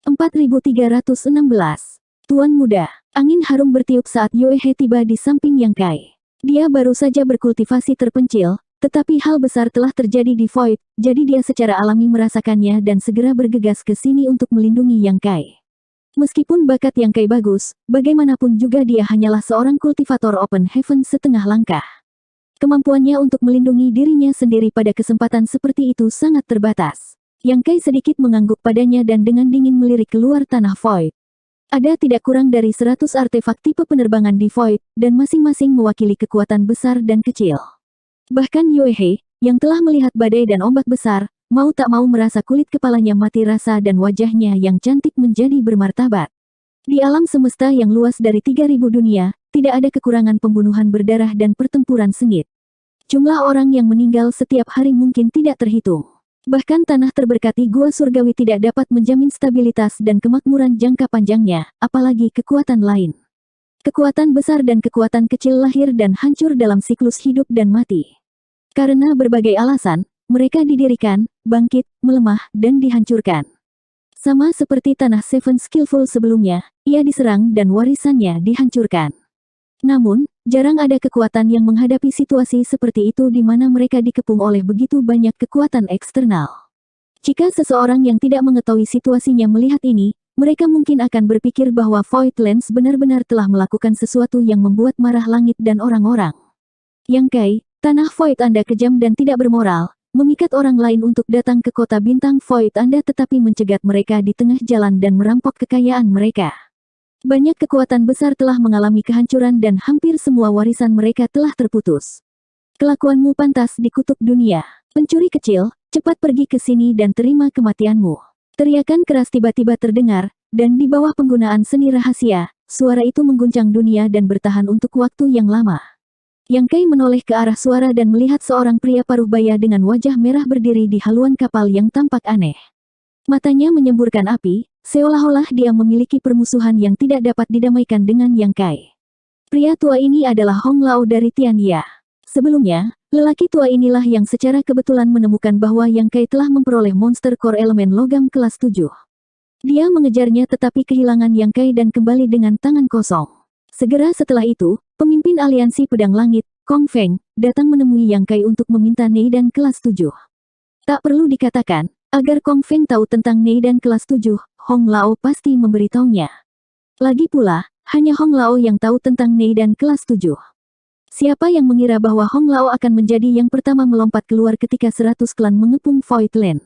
4316. Tuan Muda. Angin harum bertiup saat Yue He tiba di samping Yang Kai. Dia baru saja berkultivasi terpencil, tetapi hal besar telah terjadi di Void, jadi dia secara alami merasakannya dan segera bergegas ke sini untuk melindungi Yang Kai. Meskipun bakat Yang Kai bagus, bagaimanapun juga dia hanyalah seorang kultivator Open Heaven setengah langkah. Kemampuannya untuk melindungi dirinya sendiri pada kesempatan seperti itu sangat terbatas. Yang Kai sedikit mengangguk padanya dan dengan dingin melirik keluar tanah Void. Ada tidak kurang dari 100 artefak tipe penerbangan di Void, dan masing-masing mewakili kekuatan besar dan kecil. Bahkan Yue He, yang telah melihat badai dan ombak besar, mau tak mau merasa kulit kepalanya mati rasa dan wajahnya yang cantik menjadi bermartabat. Di alam semesta yang luas dari 3000 dunia, tidak ada kekurangan pembunuhan berdarah dan pertempuran sengit. Jumlah orang yang meninggal setiap hari mungkin tidak terhitung. Bahkan tanah terberkati Gua Surgawi tidak dapat menjamin stabilitas dan kemakmuran jangka panjangnya, apalagi kekuatan lain. Kekuatan besar dan kekuatan kecil lahir dan hancur dalam siklus hidup dan mati. Karena berbagai alasan, mereka didirikan, bangkit, melemah, dan dihancurkan. Sama seperti tanah Seven Skillful sebelumnya, ia diserang dan warisannya dihancurkan. Namun, jarang ada kekuatan yang menghadapi situasi seperti itu di mana mereka dikepung oleh begitu banyak kekuatan eksternal. Jika seseorang yang tidak mengetahui situasinya melihat ini, mereka mungkin akan berpikir bahwa Voidlands benar-benar telah melakukan sesuatu yang membuat marah langit dan orang-orang. Yang Kai, tanah Void Anda kejam dan tidak bermoral, memikat orang lain untuk datang ke kota bintang Void Anda tetapi mencegat mereka di tengah jalan dan merampok kekayaan mereka. Banyak kekuatan besar telah mengalami kehancuran dan hampir semua warisan mereka telah terputus. Kelakuanmu pantas dikutuk dunia. Pencuri kecil, cepat pergi ke sini dan terima kematianmu. Teriakan keras tiba-tiba terdengar, dan di bawah penggunaan seni rahasia, suara itu mengguncang dunia dan bertahan untuk waktu yang lama. Yang Kai menoleh ke arah suara dan melihat seorang pria paruh baya dengan wajah merah berdiri di haluan kapal yang tampak aneh. Matanya menyemburkan api, seolah-olah dia memiliki permusuhan yang tidak dapat didamaikan dengan Yang Kai. Pria tua ini adalah Hong Lao dari Tianya. Sebelumnya, lelaki tua inilah yang secara kebetulan menemukan bahwa Yang Kai telah memperoleh monster core elemen logam kelas 7. Dia mengejarnya tetapi kehilangan Yang Kai dan kembali dengan tangan kosong. Segera setelah itu, pemimpin aliansi Pedang Langit, Kong Feng, datang menemui Yang Kai untuk meminta Neidan kelas 7. Tak perlu dikatakan, agar Kong Feng tahu tentang Neidan kelas 7, Hong Lao pasti memberitahunya. Lagi pula, hanya Hong Lao yang tahu tentang Neidan kelas 7. Siapa yang mengira bahwa Hong Lao akan menjadi yang pertama melompat keluar ketika 100 klan mengepung Voidland.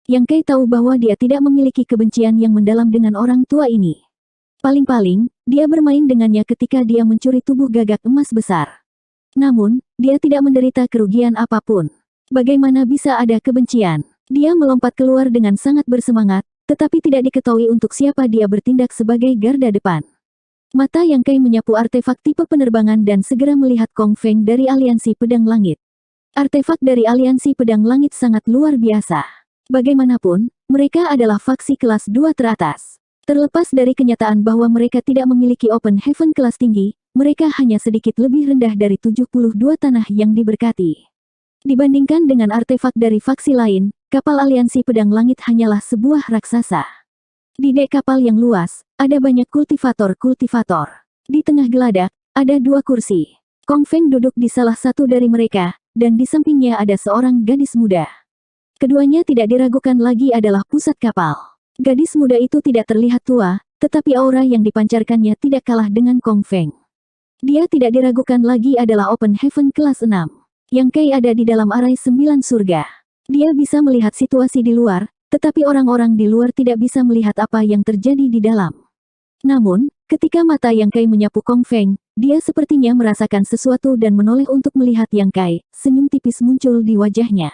Yang Kai tahu bahwa dia tidak memiliki kebencian yang mendalam dengan orang tua ini. Paling-paling, dia bermain dengannya ketika dia mencuri tubuh gagak emas besar. Namun, dia tidak menderita kerugian apapun. Bagaimana bisa ada kebencian? Dia melompat keluar dengan sangat bersemangat, tetapi tidak diketahui untuk siapa dia bertindak sebagai garda depan. Mata Yang Kai menyapu artefak tipe penerbangan dan segera melihat Kong Feng dari aliansi Pedang Langit. Artefak dari aliansi Pedang Langit sangat luar biasa. Bagaimanapun, mereka adalah faksi kelas 2 teratas. Terlepas dari kenyataan bahwa mereka tidak memiliki Open Heaven kelas tinggi, mereka hanya sedikit lebih rendah dari 72 tanah yang diberkati. Dibandingkan dengan artefak dari faksi lain, kapal aliansi Pedang Langit hanyalah sebuah raksasa. Di dek kapal yang luas, ada banyak kultivator-kultivator. Di tengah geladak, ada 2 kursi. Kong Feng duduk di salah satu dari mereka, dan di sampingnya ada seorang gadis muda. Keduanya tidak diragukan lagi adalah pusat kapal. Gadis muda itu tidak terlihat tua, tetapi aura yang dipancarkannya tidak kalah dengan Kong Feng. Dia tidak diragukan lagi adalah Open Heaven kelas 6. Yang Kai ada di dalam arai 9 surga. Dia bisa melihat situasi di luar, tetapi orang-orang di luar tidak bisa melihat apa yang terjadi di dalam. Namun, ketika mata Yang Kai menyapu Kong Feng, dia sepertinya merasakan sesuatu dan menoleh untuk melihat Yang Kai. Senyum tipis muncul di wajahnya.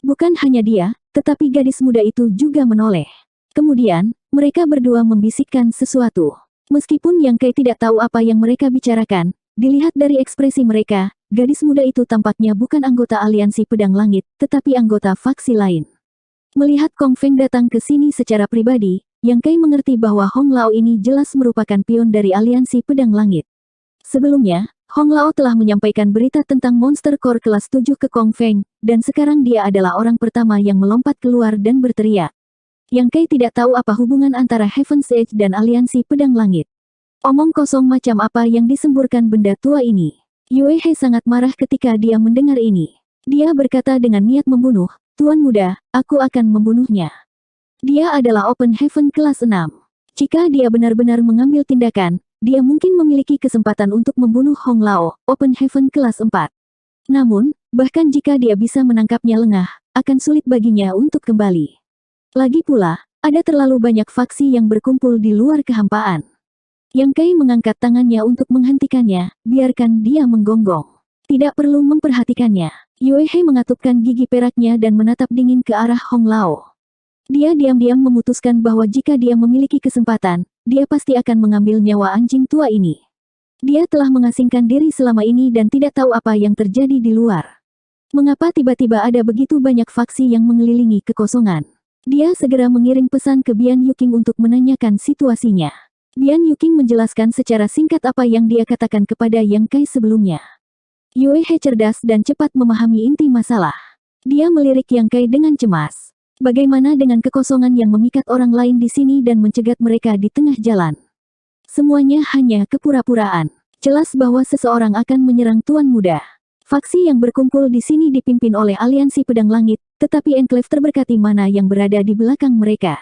Bukan hanya dia, tetapi gadis muda itu juga menoleh. Kemudian, mereka berdua membisikkan sesuatu. Meskipun Yang Kai tidak tahu apa yang mereka bicarakan, dilihat dari ekspresi mereka, gadis muda itu tampaknya bukan anggota aliansi Pedang Langit, tetapi anggota faksi lain. Melihat Kong Feng datang ke sini secara pribadi, Yang Kai mengerti bahwa Hong Lao ini jelas merupakan pion dari aliansi Pedang Langit. Sebelumnya, Hong Lao telah menyampaikan berita tentang monster core kelas 7 ke Kong Feng, dan sekarang dia adalah orang pertama yang melompat keluar dan berteriak. Yang Kai tidak tahu apa hubungan antara Heaven's Edge dan aliansi pedang langit. Omong kosong macam apa yang disemburkan benda tua ini. Yue He sangat marah ketika dia mendengar ini. Dia berkata dengan niat membunuh, Tuan Muda, aku akan membunuhnya. Dia adalah Open Heaven kelas 6. Jika dia benar-benar mengambil tindakan, dia mungkin memiliki kesempatan untuk membunuh Hong Lao, Open Heaven kelas 4. Namun, bahkan jika dia bisa menangkapnya lengah, akan sulit baginya untuk kembali. Lagi pula, ada terlalu banyak faksi yang berkumpul di luar kehampaan. Yang Kai mengangkat tangannya untuk menghentikannya, biarkan dia menggonggong. Tidak perlu memperhatikannya. Yue He mengatupkan gigi peraknya dan menatap dingin ke arah Hong Lao. Dia diam-diam memutuskan bahwa jika dia memiliki kesempatan, dia pasti akan mengambil nyawa anjing tua ini. Dia telah mengasingkan diri selama ini dan tidak tahu apa yang terjadi di luar. Mengapa tiba-tiba ada begitu banyak faksi yang mengelilingi kekosongan? Dia segera mengirim pesan ke Bian Yuking untuk menanyakan situasinya. Bian Yuking menjelaskan secara singkat apa yang dia katakan kepada Yang Kai sebelumnya. Yue He cerdas dan cepat memahami inti masalah. Dia melirik Yang Kai dengan cemas. Bagaimana dengan kekosongan yang memikat orang lain di sini dan mencegat mereka di tengah jalan? Semuanya hanya kepura-puraan. Jelas bahwa seseorang akan menyerang Tuan Muda. Faksi yang berkumpul di sini dipimpin oleh aliansi pedang langit, tetapi enklev terberkati mana yang berada di belakang mereka.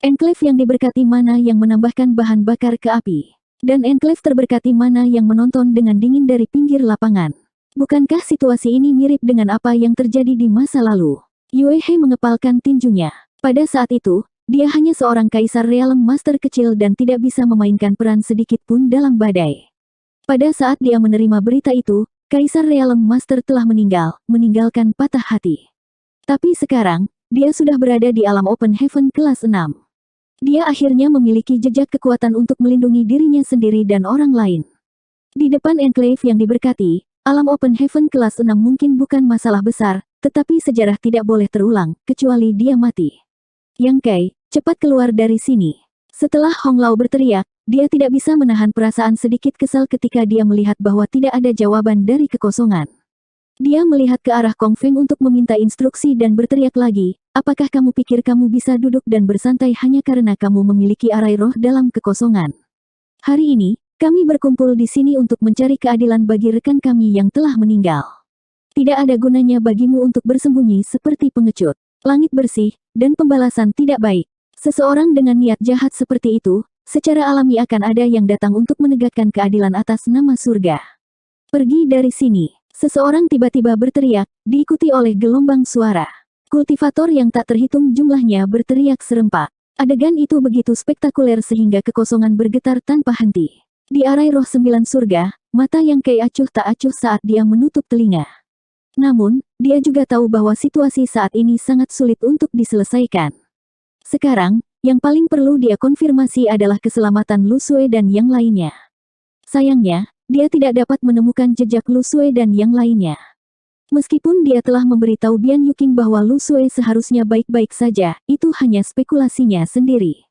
Enklev yang diberkati mana yang menambahkan bahan bakar ke api. Dan enklev terberkati mana yang menonton dengan dingin dari pinggir lapangan. Bukankah situasi ini mirip dengan apa yang terjadi di masa lalu? Yue He mengepalkan tinjunya. Pada saat itu, dia hanya seorang kaisar realm master kecil dan tidak bisa memainkan peran sedikit pun dalam badai. Pada saat dia menerima berita itu, Kaisar Realm Master telah meninggal, meninggalkan patah hati. Tapi sekarang, dia sudah berada di alam Open Heaven kelas 6. Dia akhirnya memiliki jejak kekuatan untuk melindungi dirinya sendiri dan orang lain. Di depan enclave yang diberkati, alam Open Heaven kelas 6 mungkin bukan masalah besar, tetapi sejarah tidak boleh terulang, kecuali dia mati. Yang Kai, cepat keluar dari sini. Setelah Hong Lao berteriak, dia tidak bisa menahan perasaan sedikit kesal ketika dia melihat bahwa tidak ada jawaban dari kekosongan. Dia melihat ke arah Kong Feng untuk meminta instruksi dan berteriak lagi, apakah kamu pikir kamu bisa duduk dan bersantai hanya karena kamu memiliki arai roh dalam kekosongan? Hari ini, kami berkumpul di sini untuk mencari keadilan bagi rekan kami yang telah meninggal. Tidak ada gunanya bagimu untuk bersembunyi seperti pengecut. Langit bersih, dan pembalasan tidak baik. Seseorang dengan niat jahat seperti itu, secara alami akan ada yang datang untuk menegakkan keadilan atas nama surga. Pergi dari sini. Seseorang tiba-tiba berteriak, diikuti oleh gelombang suara. Kultivator yang tak terhitung jumlahnya berteriak serempak. Adegan itu begitu spektakuler sehingga kekosongan bergetar tanpa henti. Di arai roh 9 surga, mata Yang Kai acuh tak acuh saat dia menutup telinga. Namun, dia juga tahu bahwa situasi saat ini sangat sulit untuk diselesaikan. Sekarang, yang paling perlu dia konfirmasi adalah keselamatan Lu Xue dan yang lainnya. Sayangnya, dia tidak dapat menemukan jejak Lu Xue dan yang lainnya. Meskipun dia telah memberitahu Bian Yuking bahwa Lu Xue seharusnya baik-baik saja, itu hanya spekulasinya sendiri.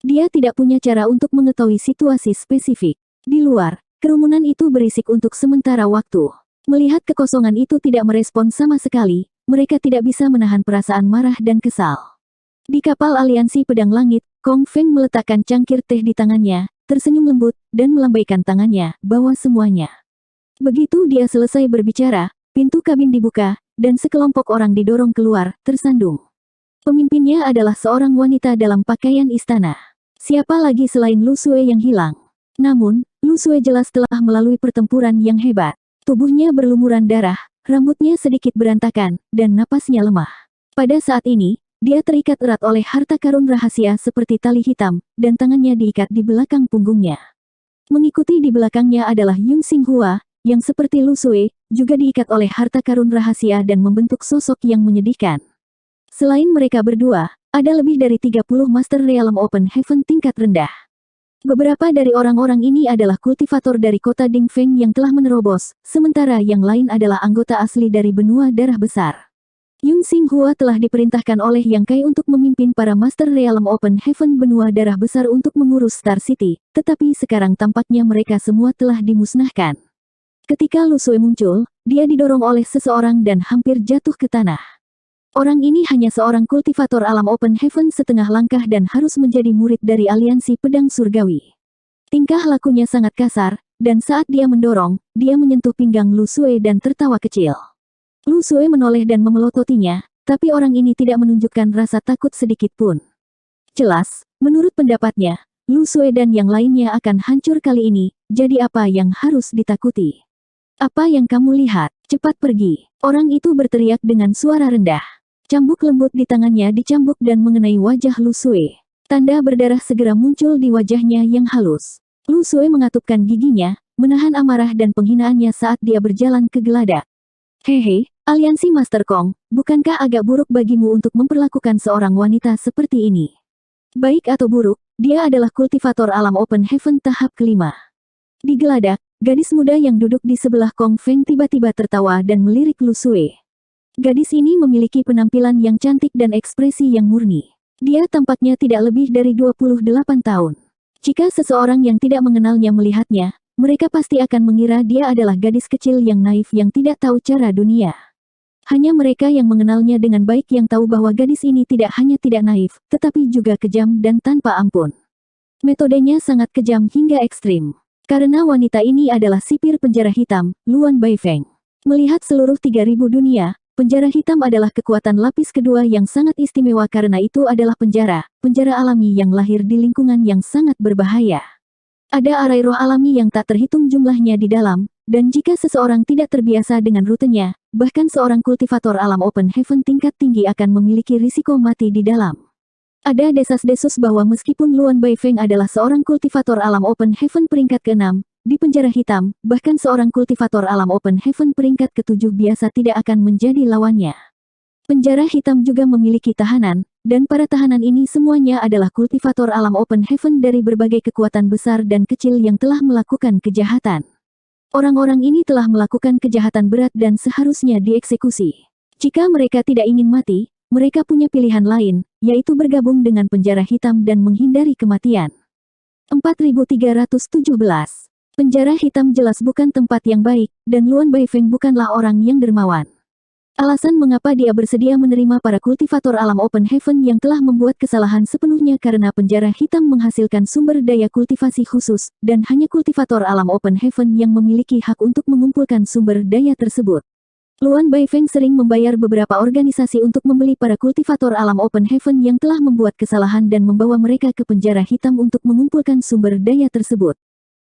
Dia tidak punya cara untuk mengetahui situasi spesifik. Di luar, kerumunan itu berisik untuk sementara waktu. Melihat kekosongan itu tidak merespon sama sekali, mereka tidak bisa menahan perasaan marah dan kesal. Di kapal aliansi pedang langit, Kong Feng meletakkan cangkir teh di tangannya, tersenyum lembut, dan melambaikan tangannya, bawa semuanya. Begitu dia selesai berbicara, pintu kabin dibuka, dan sekelompok orang didorong keluar, tersandung. Pemimpinnya adalah seorang wanita dalam pakaian istana. Siapa lagi selain Lu Xue yang hilang? Namun, Lu Xue jelas telah melalui pertempuran yang hebat. Tubuhnya berlumuran darah, rambutnya sedikit berantakan, dan napasnya lemah. Pada saat ini, dia terikat erat oleh harta karun rahasia seperti tali hitam, dan tangannya diikat di belakang punggungnya. Mengikuti di belakangnya adalah Yung Xinghua, yang seperti Lu Xue, juga diikat oleh harta karun rahasia dan membentuk sosok yang menyedihkan. Selain mereka berdua, ada lebih dari 30 Master Realm Open Heaven tingkat rendah. Beberapa dari orang-orang ini adalah kultivator dari kota Dingfeng yang telah menerobos, sementara yang lain adalah anggota asli dari benua darah besar. Yung Xinghua telah diperintahkan oleh Yang Kai untuk memimpin para Master Realm Open Heaven benua darah besar untuk mengurus Star City, tetapi sekarang tampaknya mereka semua telah dimusnahkan. Ketika Lu Xue muncul, dia didorong oleh seseorang dan hampir jatuh ke tanah. Orang ini hanya seorang kultivator alam Open Heaven setengah langkah dan harus menjadi murid dari aliansi pedang surgawi. Tingkah lakunya sangat kasar, dan saat dia mendorong, dia menyentuh pinggang Lu Xue dan tertawa kecil. Lu Xue menoleh dan memelototinya, tapi orang ini tidak menunjukkan rasa takut sedikit pun. Jelas, menurut pendapatnya, Lu Xue dan yang lainnya akan hancur kali ini, jadi apa yang harus ditakuti? Apa yang kamu lihat? Cepat pergi. Orang itu berteriak dengan suara rendah. Cambuk lembut di tangannya dicambuk dan mengenai wajah Lu Xue. Tanda berdarah segera muncul di wajahnya yang halus. Lu Xue mengatupkan giginya, menahan amarah dan penghinaannya saat dia berjalan ke geladak. Hehe, aliansi Master Kong, bukankah agak buruk bagimu untuk memperlakukan seorang wanita seperti ini? Baik atau buruk, dia adalah kultivator alam Open Heaven tahap kelima. Di geladak, gadis muda yang duduk di sebelah Kong Feng tiba-tiba tertawa dan melirik Lu Xue. Gadis ini memiliki penampilan yang cantik dan ekspresi yang murni. Dia tampaknya tidak lebih dari 28 tahun. Jika seseorang yang tidak mengenalnya melihatnya, mereka pasti akan mengira dia adalah gadis kecil yang naif yang tidak tahu cara dunia. Hanya mereka yang mengenalnya dengan baik yang tahu bahwa gadis ini tidak hanya tidak naif, tetapi juga kejam dan tanpa ampun. Metodenya sangat kejam hingga ekstrim. Karena wanita ini adalah sipir penjara hitam, Luan Baifeng. Melihat seluruh 3000 dunia, penjara hitam adalah kekuatan lapis kedua yang sangat istimewa karena itu adalah penjara alami yang lahir di lingkungan yang sangat berbahaya. Ada arai roh alami yang tak terhitung jumlahnya di dalam, dan jika seseorang tidak terbiasa dengan rutenya, bahkan seorang kultivator alam Open Heaven tingkat tinggi akan memiliki risiko mati di dalam. Ada desas-desus bahwa meskipun Luan Baifeng adalah seorang kultivator alam Open Heaven peringkat ke-6, di penjara hitam, bahkan seorang kultivator alam Open Heaven peringkat ke-7 biasa tidak akan menjadi lawannya. Penjara hitam juga memiliki tahanan, dan para tahanan ini semuanya adalah kultivator alam Open Heaven dari berbagai kekuatan besar dan kecil yang telah melakukan kejahatan. Orang-orang ini telah melakukan kejahatan berat dan seharusnya dieksekusi. Jika mereka tidak ingin mati, mereka punya pilihan lain, yaitu bergabung dengan penjara hitam dan menghindari kematian. 4317. Penjara hitam jelas bukan tempat yang baik, dan Luan Baifeng bukanlah orang yang dermawan. Alasan mengapa dia bersedia menerima para kultivator alam Open Heaven yang telah membuat kesalahan sepenuhnya karena penjara hitam menghasilkan sumber daya kultivasi khusus, dan hanya kultivator alam Open Heaven yang memiliki hak untuk mengumpulkan sumber daya tersebut. Luan Baifeng sering membayar beberapa organisasi untuk membeli para kultivator alam Open Heaven yang telah membuat kesalahan dan membawa mereka ke penjara hitam untuk mengumpulkan sumber daya tersebut.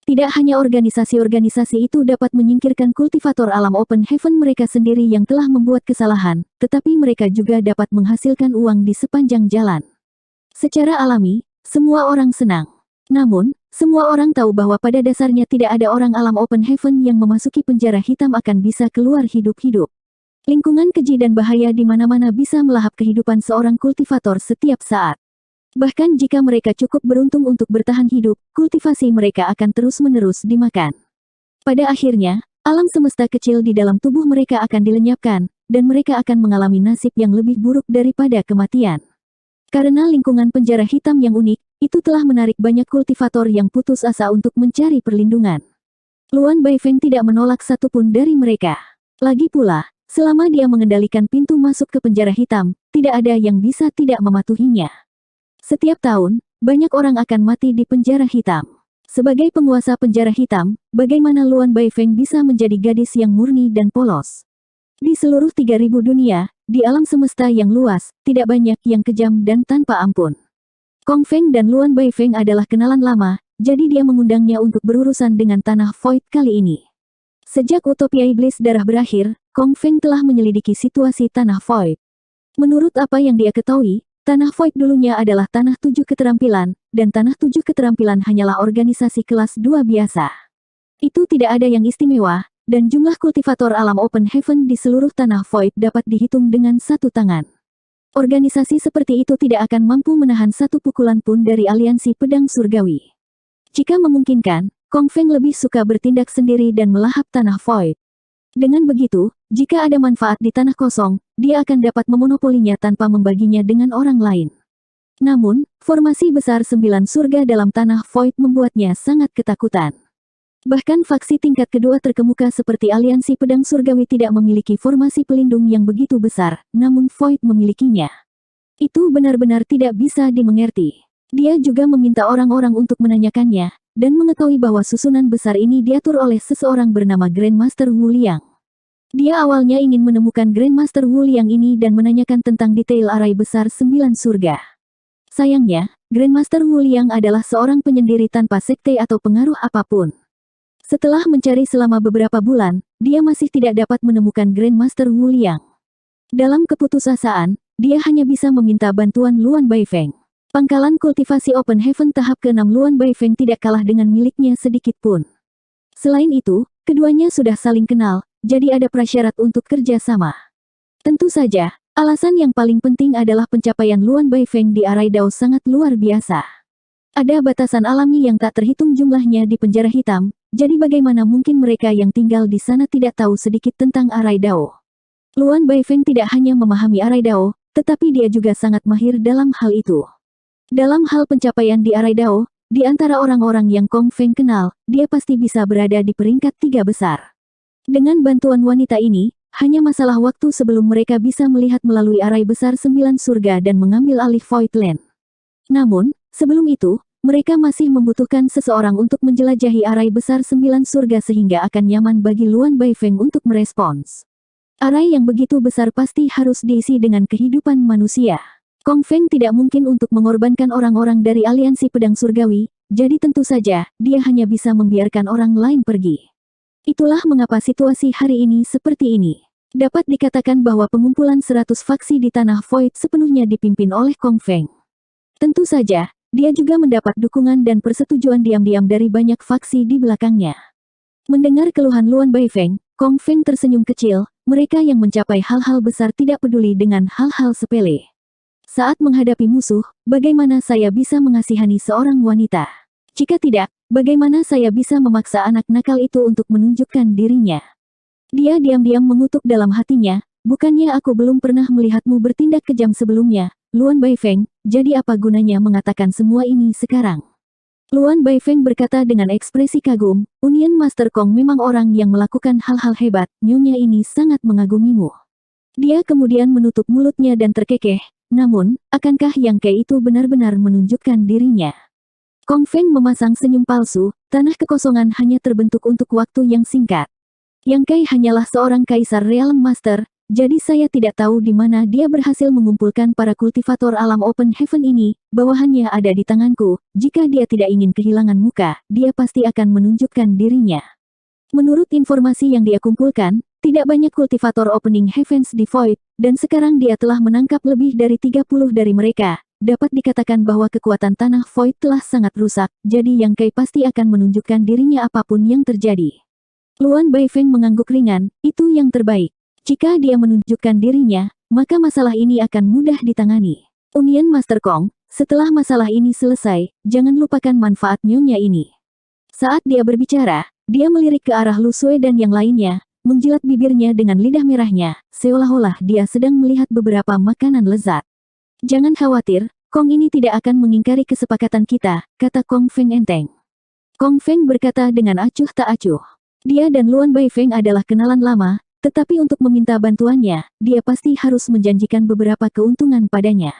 Tidak hanya organisasi-organisasi itu dapat menyingkirkan kultivator alam Open Heaven mereka sendiri yang telah membuat kesalahan, tetapi mereka juga dapat menghasilkan uang di sepanjang jalan. Secara alami, semua orang senang. Namun, semua orang tahu bahwa pada dasarnya tidak ada orang alam Open Heaven yang memasuki penjara hitam akan bisa keluar hidup-hidup. Lingkungan keji dan bahaya di mana-mana bisa melahap kehidupan seorang kultivator setiap saat. Bahkan jika mereka cukup beruntung untuk bertahan hidup, kultivasi mereka akan terus-menerus dimakan. Pada akhirnya, alam semesta kecil di dalam tubuh mereka akan dilenyapkan, dan mereka akan mengalami nasib yang lebih buruk daripada kematian. Karena lingkungan penjara hitam yang unik, itu telah menarik banyak kultivator yang putus asa untuk mencari perlindungan. Luan Baifeng tidak menolak satupun dari mereka. Lagi pula, selama dia mengendalikan pintu masuk ke penjara hitam, tidak ada yang bisa tidak mematuhinya. Setiap tahun, banyak orang akan mati di penjara hitam. Sebagai penguasa penjara hitam, bagaimana Luan Baifeng bisa menjadi gadis yang murni dan polos? Di seluruh 3000 dunia, di alam semesta yang luas, tidak banyak yang kejam dan tanpa ampun. Kong Feng dan Luan Baifeng adalah kenalan lama, jadi dia mengundangnya untuk berurusan dengan tanah Void kali ini. Sejak utopia iblis darah berakhir, Kong Feng telah menyelidiki situasi tanah Void. Menurut apa yang dia ketahui, tanah Void dulunya adalah tanah 7 keterampilan, dan tanah 7 keterampilan hanyalah organisasi kelas 2 biasa. Itu tidak ada yang istimewa, dan jumlah kultivator alam Open Heaven di seluruh tanah Void dapat dihitung dengan satu tangan. Organisasi seperti itu tidak akan mampu menahan satu pukulan pun dari aliansi pedang surgawi. Jika memungkinkan, Kong Feng lebih suka bertindak sendiri dan melahap tanah Void. Dengan begitu, jika ada manfaat di tanah kosong, dia akan dapat memonopolinya tanpa membaginya dengan orang lain. Namun, formasi besar 9 surga dalam tanah Void membuatnya sangat ketakutan. Bahkan faksi tingkat kedua terkemuka seperti Aliansi Pedang Surgawi tidak memiliki formasi pelindung yang begitu besar, namun Void memilikinya. Itu benar-benar tidak bisa dimengerti. Dia juga meminta orang-orang untuk menanyakannya, dan mengetahui bahwa susunan besar ini diatur oleh seseorang bernama Grandmaster Wu Liang. Dia awalnya ingin menemukan Grandmaster Wu Liang ini dan menanyakan tentang detail arai besar 9 surga. Sayangnya, Grandmaster Wu Liang adalah seorang penyendiri tanpa sekte atau pengaruh apapun. Setelah mencari selama beberapa bulan, dia masih tidak dapat menemukan Grandmaster Wu Liang. Dalam keputusasaan, dia hanya bisa meminta bantuan Luan Baifeng. Pangkalan kultivasi Open Heaven tahap ke-6 Luan Baifeng tidak kalah dengan miliknya sedikit pun. Selain itu, keduanya sudah saling kenal, jadi ada prasyarat untuk kerja sama. Tentu saja, alasan yang paling penting adalah pencapaian Luan Baifeng di arai Dao sangat luar biasa. Ada batasan alami yang tak terhitung jumlahnya di penjara hitam, jadi bagaimana mungkin mereka yang tinggal di sana tidak tahu sedikit tentang arai Dao. Luan Baifeng tidak hanya memahami arai Dao, tetapi dia juga sangat mahir dalam hal itu. Dalam hal pencapaian di arai Dao, di antara orang-orang yang Kong Feng kenal, dia pasti bisa berada di peringkat 3 besar. Dengan bantuan wanita ini, hanya masalah waktu sebelum mereka bisa melihat melalui arai besar 9 surga dan mengambil alih Void Land. Namun, sebelum itu, mereka masih membutuhkan seseorang untuk menjelajahi arai besar 9 surga sehingga akan nyaman bagi Luan Baifeng untuk merespons. Arai yang begitu besar pasti harus diisi dengan kehidupan manusia. Kong Feng tidak mungkin untuk mengorbankan orang-orang dari Aliansi Pedang Surgawi, jadi tentu saja, dia hanya bisa membiarkan orang lain pergi. Itulah mengapa situasi hari ini seperti ini. Dapat dikatakan bahwa pengumpulan 100 faksi di Tanah Void sepenuhnya dipimpin oleh Kong Feng. Tentu saja, dia juga mendapat dukungan dan persetujuan diam-diam dari banyak faksi di belakangnya. Mendengar keluhan Luan Baifeng, Kong Feng tersenyum kecil, mereka yang mencapai hal-hal besar tidak peduli dengan hal-hal sepele. Saat menghadapi musuh, bagaimana saya bisa mengasihani seorang wanita? Jika tidak, bagaimana saya bisa memaksa anak nakal itu untuk menunjukkan dirinya? Dia diam-diam mengutuk dalam hatinya, bukannya aku belum pernah melihatmu bertindak kejam sebelumnya, Luan Baifeng, jadi apa gunanya mengatakan semua ini sekarang? Luan Baifeng berkata dengan ekspresi kagum, Union Master Kong memang orang yang melakukan hal-hal hebat, nyonya ini sangat mengagumimu. Dia kemudian menutup mulutnya dan terkekeh, namun, akankah Yang Kai itu benar-benar menunjukkan dirinya? Kong Feng memasang senyum palsu, tanah kekosongan hanya terbentuk untuk waktu yang singkat. Yang Kai hanyalah seorang kaisar Realm Master, jadi saya tidak tahu di mana dia berhasil mengumpulkan para kultivator alam Open Heaven ini, bawahannya ada di tanganku, jika dia tidak ingin kehilangan muka, dia pasti akan menunjukkan dirinya. Menurut informasi yang dia kumpulkan, tidak banyak kultivator Opening Heavens di Void, dan sekarang dia telah menangkap lebih dari 30 dari mereka. Dapat dikatakan bahwa kekuatan tanah Void telah sangat rusak, jadi Yang Kai pasti akan menunjukkan dirinya apapun yang terjadi. Luan Baifeng mengangguk ringan, itu yang terbaik. Jika dia menunjukkan dirinya, maka masalah ini akan mudah ditangani. Union Master Kong, setelah masalah ini selesai, jangan lupakan manfaat nyonya ini. Saat dia berbicara, dia melirik ke arah Lu Sui dan yang lainnya, menjilat bibirnya dengan lidah merahnya, seolah-olah dia sedang melihat beberapa makanan lezat. Jangan khawatir, Kong ini tidak akan mengingkari kesepakatan kita, kata Kong Feng enteng. Kong Feng berkata dengan acuh tak acuh. Dia dan Luan Baifeng adalah kenalan lama, tetapi untuk meminta bantuannya, dia pasti harus menjanjikan beberapa keuntungan padanya.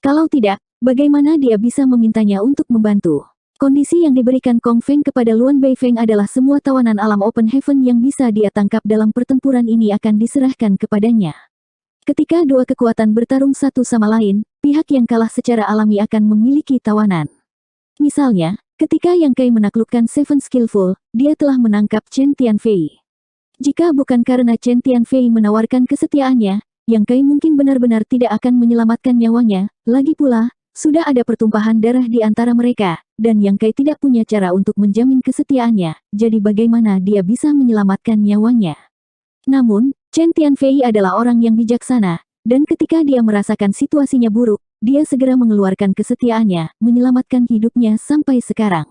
Kalau tidak, bagaimana dia bisa memintanya untuk membantu? Kondisi yang diberikan Kong Feng kepada Luan Baifeng adalah semua tawanan alam Open Heaven yang bisa dia tangkap dalam pertempuran ini akan diserahkan kepadanya. Ketika dua kekuatan bertarung satu sama lain, pihak yang kalah secara alami akan memiliki tawanan. Misalnya, ketika Yang Kai menaklukkan Seven Skillful, dia telah menangkap Chen Tianfei. Jika bukan karena Chen Tianfei menawarkan kesetiaannya, Yang Kai mungkin benar-benar tidak akan menyelamatkan nyawanya. Lagi pula, sudah ada pertumpahan darah di antara mereka, dan Yang Kai tidak punya cara untuk menjamin kesetiaannya, jadi bagaimana dia bisa menyelamatkan nyawanya? Namun, Chen Tianfei adalah orang yang bijaksana, dan ketika dia merasakan situasinya buruk, dia segera mengeluarkan kesetiaannya, menyelamatkan hidupnya sampai sekarang.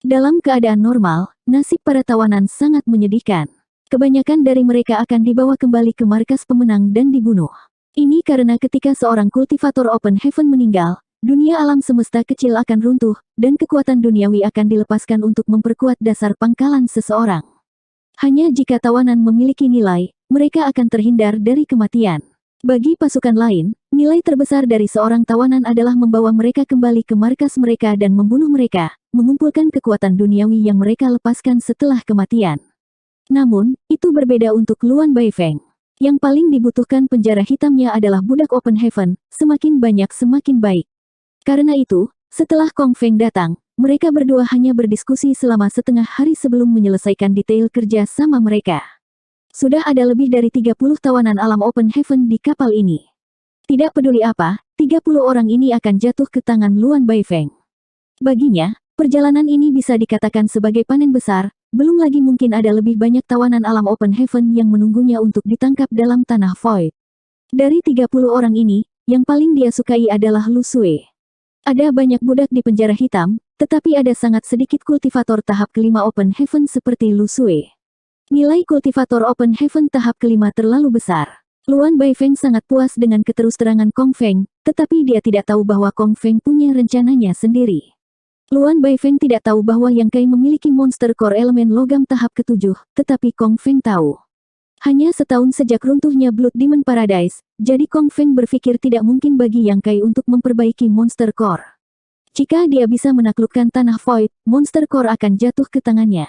Dalam keadaan normal, nasib para tawanan sangat menyedihkan. Kebanyakan dari mereka akan dibawa kembali ke markas pemenang dan dibunuh. Ini karena ketika seorang kultivator Open Heaven meninggal, dunia alam semesta kecil akan runtuh, dan kekuatan duniawi akan dilepaskan untuk memperkuat dasar pangkalan seseorang. Hanya jika tawanan memiliki nilai, mereka akan terhindar dari kematian. Bagi pasukan lain, nilai terbesar dari seorang tawanan adalah membawa mereka kembali ke markas mereka dan membunuh mereka, mengumpulkan kekuatan duniawi yang mereka lepaskan setelah kematian. Namun, itu berbeda untuk Luan Baifeng. Yang paling dibutuhkan penjara hitamnya adalah budak Open Heaven, semakin banyak semakin baik. Karena itu, setelah Kong Feng datang, mereka berdua hanya berdiskusi selama setengah hari sebelum menyelesaikan detail kerja sama mereka. Sudah ada lebih dari 30 tawanan alam Open Heaven di kapal ini. Tidak peduli apa, 30 orang ini akan jatuh ke tangan Luan Baifeng. Baginya, perjalanan ini bisa dikatakan sebagai panen besar. Belum lagi mungkin ada lebih banyak tawanan alam Open Heaven yang menunggunya untuk ditangkap dalam tanah void. Dari 30 orang ini, yang paling dia sukai adalah Lu Sui. Ada banyak budak di penjara hitam, tetapi ada sangat sedikit kultivator tahap kelima Open Heaven seperti Lu Sui. Nilai kultivator Open Heaven tahap kelima terlalu besar. Luan Baifeng sangat puas dengan keterus-terangan Kong Feng, tetapi dia tidak tahu bahwa Kong Feng punya rencananya sendiri. Luan Baifeng tidak tahu bahwa Yang Kai memiliki monster core elemen logam tahap ke-7, tetapi Kong Feng tahu. Hanya setahun sejak runtuhnya Blood Demon Paradise, jadi Kong Feng berpikir tidak mungkin bagi Yang Kai untuk memperbaiki monster core. Jika dia bisa menaklukkan tanah void, monster core akan jatuh ke tangannya.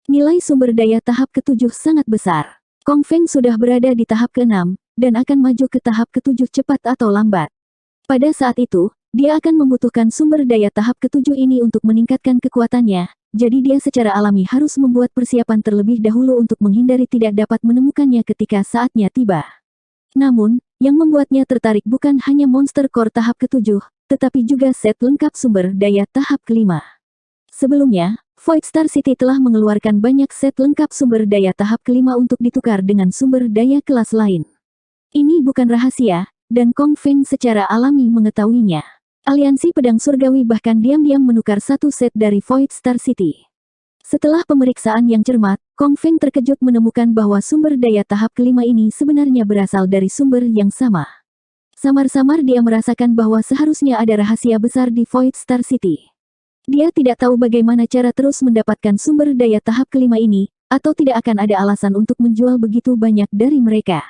Nilai sumber daya tahap ke-7 sangat besar. Kong Feng sudah berada di tahap ke-6, dan akan maju ke tahap ke-7 cepat atau lambat. Pada saat itu, dia akan membutuhkan sumber daya tahap ke-7 ini untuk meningkatkan kekuatannya, jadi dia secara alami harus membuat persiapan terlebih dahulu untuk menghindari tidak dapat menemukannya ketika saatnya tiba. Namun, yang membuatnya tertarik bukan hanya monster core tahap ke-7, tetapi juga set lengkap sumber daya tahap ke-5. Sebelumnya, Void Star City telah mengeluarkan banyak set lengkap sumber daya tahap ke-5 untuk ditukar dengan sumber daya kelas lain. Ini bukan rahasia, dan Kong Feng secara alami mengetahuinya. Aliansi Pedang Surgawi bahkan diam-diam menukar satu set dari Void Star City. Setelah pemeriksaan yang cermat, Kong Feng terkejut menemukan bahwa sumber daya tahap kelima ini sebenarnya berasal dari sumber yang sama. Samar-samar dia merasakan bahwa seharusnya ada rahasia besar di Void Star City. Dia tidak tahu bagaimana cara terus mendapatkan sumber daya tahap kelima ini, atau tidak akan ada alasan untuk menjual begitu banyak dari mereka.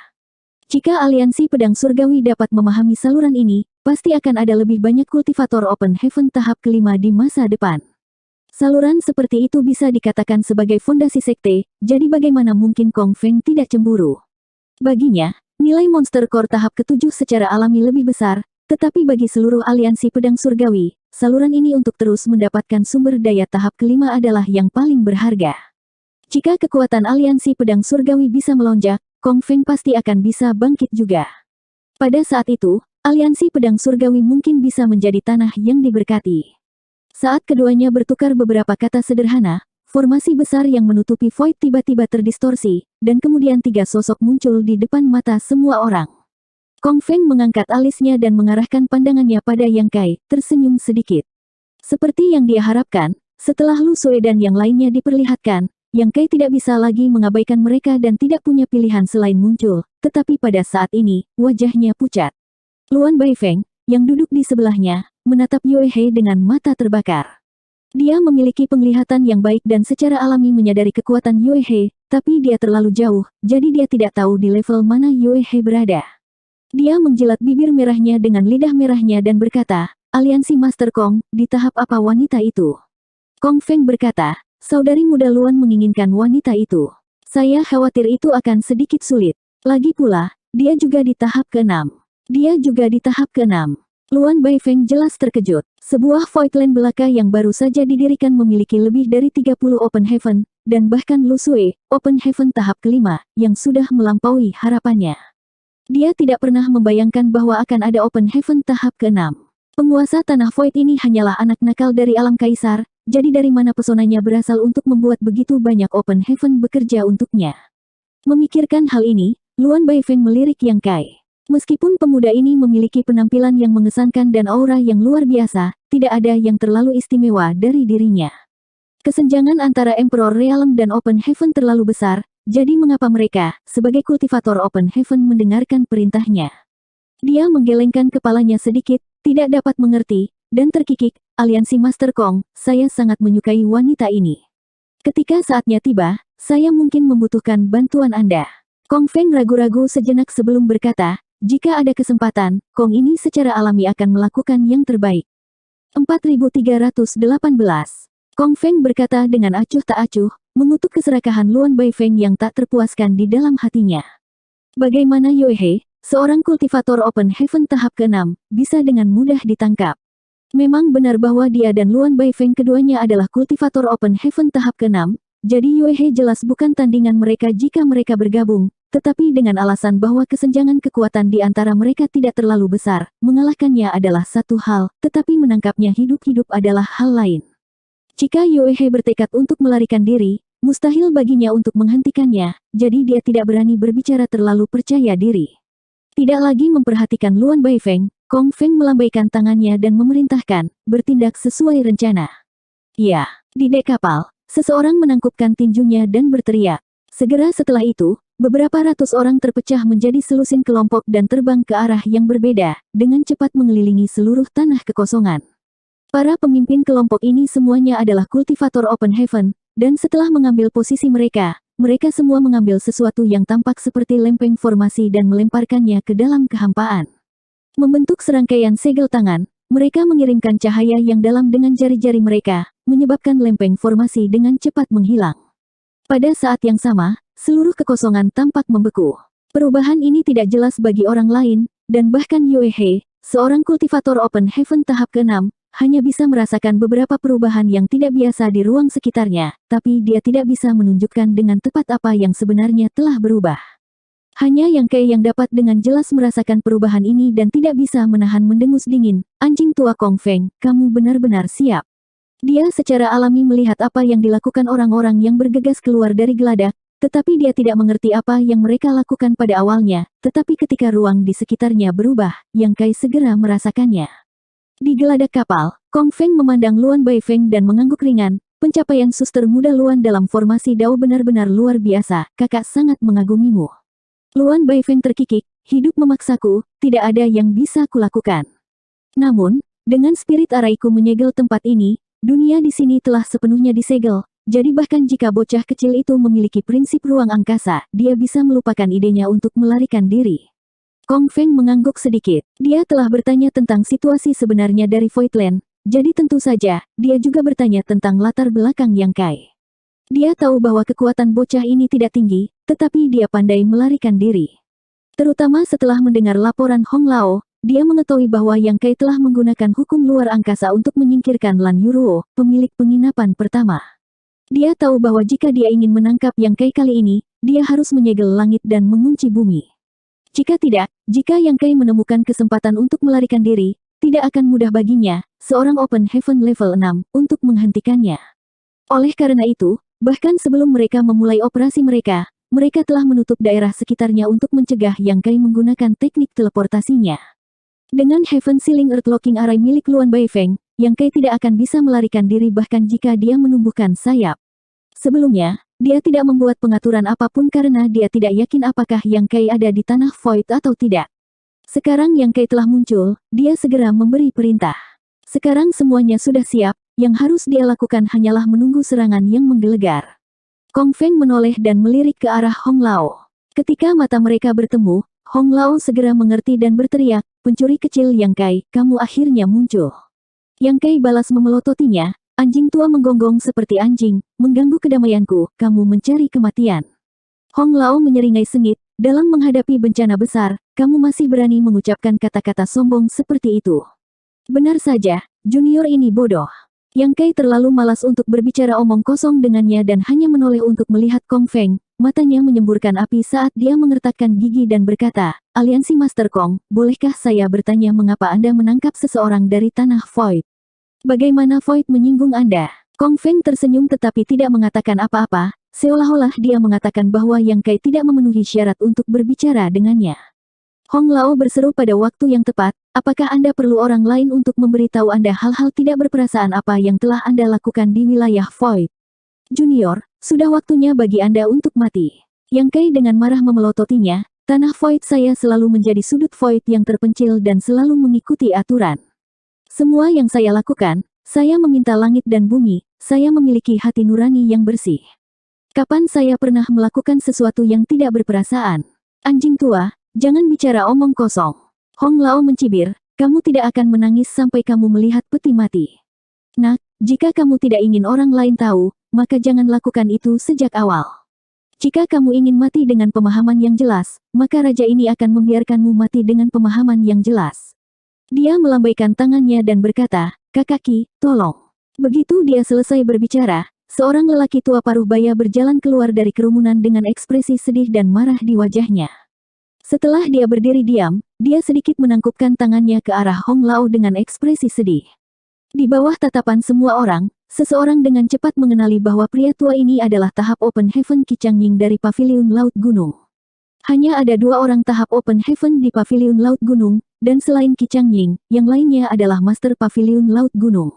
Jika aliansi Pedang Surgawi dapat memahami saluran ini, pasti akan ada lebih banyak kultivator Open Heaven tahap kelima di masa depan. Saluran seperti itu bisa dikatakan sebagai fondasi sekte, jadi bagaimana mungkin Kong Feng tidak cemburu? Baginya, nilai monster core tahap ke-7 secara alami lebih besar, tetapi bagi seluruh aliansi Pedang Surgawi, saluran ini untuk terus mendapatkan sumber daya tahap kelima adalah yang paling berharga. Jika kekuatan aliansi Pedang Surgawi bisa melonjak, Kong Feng pasti akan bisa bangkit juga. Pada saat itu, aliansi Pedang Surgawi mungkin bisa menjadi tanah yang diberkati. Saat keduanya bertukar beberapa kata sederhana, formasi besar yang menutupi void tiba-tiba terdistorsi, dan kemudian tiga sosok muncul di depan mata semua orang. Kong Feng mengangkat alisnya dan mengarahkan pandangannya pada Yang Kai, tersenyum sedikit. Seperti yang dia harapkan, setelah Lu Sui dan yang lainnya diperlihatkan, Yang Kai tidak bisa lagi mengabaikan mereka dan tidak punya pilihan selain muncul, tetapi pada saat ini, wajahnya pucat. Luan Baifeng, yang duduk di sebelahnya, menatap Yue He dengan mata terbakar. Dia memiliki penglihatan yang baik dan secara alami menyadari kekuatan Yue He, tapi dia terlalu jauh, jadi dia tidak tahu di level mana Yue He berada. Dia menjilat bibir merahnya dengan lidah merahnya dan berkata, "Aliansi Master Kong, di tahap apa wanita itu?" Kong Feng berkata, "Saudari muda Luan menginginkan wanita itu. Saya khawatir itu akan sedikit sulit. Lagi pula, dia juga di tahap ke-6. Dia juga di tahap ke-6. Luan Baifeng jelas terkejut. Sebuah Voidland belaka yang baru saja didirikan memiliki lebih dari 30 Open Heaven, dan bahkan Lu Sui, Open Heaven tahap kelima, yang sudah melampaui harapannya. Dia tidak pernah membayangkan bahwa akan ada Open Heaven tahap ke-6. Penguasa tanah Void ini hanyalah anak nakal dari alam kaisar, jadi dari mana pesonanya berasal untuk membuat begitu banyak Open Heaven bekerja untuknya. Memikirkan hal ini, Luan Baifeng melirik Yang Kai. Meskipun pemuda ini memiliki penampilan yang mengesankan dan aura yang luar biasa, tidak ada yang terlalu istimewa dari dirinya. Kesenjangan antara Emperor Realm dan Open Heaven terlalu besar, jadi mengapa mereka, sebagai kultivator Open Heaven mendengarkan perintahnya? Dia menggelengkan kepalanya sedikit, Tidak dapat mengerti, dan terkikik, aliansi Master Kong, saya sangat menyukai wanita ini. Ketika saatnya tiba, saya mungkin membutuhkan bantuan Anda. Kong Feng ragu-ragu sejenak sebelum berkata, jika ada kesempatan, Kong ini secara alami akan melakukan yang terbaik. 4318. Kong Feng berkata dengan acuh tak acuh, mengutuk keserakahan Luan Baifeng yang tak terpuaskan di dalam hatinya. Bagaimana Yue He, seorang kultivator Open Heaven tahap ke-6, bisa dengan mudah ditangkap? Memang benar bahwa dia dan Luan Baifeng keduanya adalah kultivator Open Heaven tahap ke-6, jadi Yue He jelas bukan tandingan mereka jika mereka bergabung, tetapi dengan alasan bahwa kesenjangan kekuatan di antara mereka tidak terlalu besar, mengalahkannya adalah satu hal, tetapi menangkapnya hidup-hidup adalah hal lain. Jika Yue He bertekad untuk melarikan diri, mustahil baginya untuk menghentikannya, jadi dia tidak berani berbicara terlalu percaya diri. Tidak lagi memperhatikan Luan Baifeng, Kong Feng melambaikan tangannya dan memerintahkan, bertindak sesuai rencana. Ya, di dek kapal, seseorang menangkupkan tinjunya dan berteriak. Segera setelah itu, beberapa ratus orang terpecah menjadi selusin kelompok dan terbang ke arah yang berbeda, dengan cepat mengelilingi seluruh tanah kekosongan. Para pemimpin kelompok ini semuanya adalah kultivator Open Heaven, dan setelah mengambil posisi mereka semua mengambil sesuatu yang tampak seperti lempeng formasi dan melemparkannya ke dalam kehampaan. Membentuk serangkaian segel tangan, mereka mengirimkan cahaya yang dalam dengan jari-jari mereka, menyebabkan lempeng formasi dengan cepat menghilang. Pada saat yang sama, seluruh kekosongan tampak membeku. Perubahan ini tidak jelas bagi orang lain, dan bahkan Yue He, seorang kultivator Open Heaven tahap ke-6, hanya bisa merasakan beberapa perubahan yang tidak biasa di ruang sekitarnya, tapi dia tidak bisa menunjukkan dengan tepat apa yang sebenarnya telah berubah. Hanya Yang Kai yang dapat dengan jelas merasakan perubahan ini dan tidak bisa menahan mendengus dingin. Anjing tua Kong Feng, kamu benar-benar siap. Dia secara alami melihat apa yang dilakukan orang-orang yang bergegas keluar dari geladak, tetapi dia tidak mengerti apa yang mereka lakukan pada awalnya, tetapi ketika ruang di sekitarnya berubah, Yang Kai segera merasakannya. Di geladak kapal, Kong Feng memandang Luan Baifeng dan mengangguk ringan. Pencapaian suster muda Luan dalam formasi Dao benar-benar luar biasa, kakak sangat mengagumimu. Luan Baifeng terkikik, hidup memaksaku, tidak ada yang bisa kulakukan. Namun, dengan spirit araiku menyegel tempat ini, dunia di sini telah sepenuhnya disegel, jadi bahkan jika bocah kecil itu memiliki prinsip ruang angkasa, dia bisa melupakan idenya untuk melarikan diri. Kong Feng mengangguk sedikit. Dia telah bertanya tentang situasi sebenarnya dari Voidland, jadi tentu saja, dia juga bertanya tentang latar belakang Yang Kai. Dia tahu bahwa kekuatan bocah ini tidak tinggi, tetapi dia pandai melarikan diri. Terutama setelah mendengar laporan Hong Lao, dia mengetahui bahwa Yang Kai telah menggunakan hukum luar angkasa untuk menyingkirkan Lan Yuruo, pemilik penginapan pertama. Dia tahu bahwa jika dia ingin menangkap Yang Kai kali ini, dia harus menyegel langit dan mengunci bumi. Jika tidak, jika Yang Kai menemukan kesempatan untuk melarikan diri, tidak akan mudah baginya, seorang Open Heaven level 6, untuk menghentikannya. Oleh karena itu, bahkan sebelum mereka memulai operasi mereka telah menutup daerah sekitarnya untuk mencegah Yang Kai menggunakan teknik teleportasinya. Dengan Heaven Sealing Earthlocking Array milik Luan Baifeng, Yang Kai tidak akan bisa melarikan diri bahkan jika dia menumbuhkan sayap. Sebelumnya, dia tidak membuat pengaturan apapun karena dia tidak yakin apakah Yang Kai ada di tanah Void atau tidak. Sekarang Yang Kai telah muncul, dia segera memberi perintah. Sekarang semuanya sudah siap, yang harus dia lakukan hanyalah menunggu serangan yang menggelegar. Kong Feng menoleh dan melirik ke arah Hong Lao. Ketika mata mereka bertemu, Hong Lao segera mengerti dan berteriak, pencuri kecil Yang Kai, kamu akhirnya muncul. Yang Kai balas memelototinya, anjing tua menggonggong seperti anjing, mengganggu kedamaianku, kamu mencari kematian. Hong Lao menyeringai sengit, dalam menghadapi bencana besar, kamu masih berani mengucapkan kata-kata sombong seperti itu. Benar saja, junior ini bodoh. Yang Kai terlalu malas untuk berbicara omong kosong dengannya dan hanya menoleh untuk melihat Kong Feng, matanya menyemburkan api saat dia mengertakkan gigi dan berkata, aliansi Master Kong, bolehkah saya bertanya mengapa Anda menangkap seseorang dari tanah Void? Bagaimana Void menyinggung Anda? Kong Feng tersenyum tetapi tidak mengatakan apa-apa, seolah-olah dia mengatakan bahwa Yang Kai tidak memenuhi syarat untuk berbicara dengannya. Hong Lao berseru pada waktu yang tepat, apakah Anda perlu orang lain untuk memberitahu Anda hal-hal tidak berperasaan apa yang telah Anda lakukan di wilayah Void? Junior, sudah waktunya bagi Anda untuk mati. Yang Kai dengan marah memelototinya, tanah Void saya selalu menjadi sudut Void yang terpencil dan selalu mengikuti aturan. Semua yang saya lakukan, saya meminta langit dan bumi, saya memiliki hati nurani yang bersih. Kapan saya pernah melakukan sesuatu yang tidak berperasaan? Anjing tua, jangan bicara omong kosong. Hong Lao mencibir, kamu tidak akan menangis sampai kamu melihat peti mati. Nak, jika kamu tidak ingin orang lain tahu, maka jangan lakukan itu sejak awal. Jika kamu ingin mati dengan pemahaman yang jelas, maka raja ini akan membiarkanmu mati dengan pemahaman yang jelas. Dia melambaikan tangannya dan berkata, Kakaki, tolong. Begitu dia selesai berbicara, seorang lelaki tua paruh baya berjalan keluar dari kerumunan dengan ekspresi sedih dan marah di wajahnya. Setelah dia berdiri diam, dia sedikit menangkupkan tangannya ke arah Hong Lao dengan ekspresi sedih. Di bawah tatapan semua orang, seseorang dengan cepat mengenali bahwa pria tua ini adalah tahap Open Heaven Qi Changying dari Paviliun Laut Gunung. Hanya ada 2 orang tahap Open Heaven di Paviliun Laut Gunung, dan selain Qi Changying, yang lainnya adalah Master Paviliun Laut Gunung.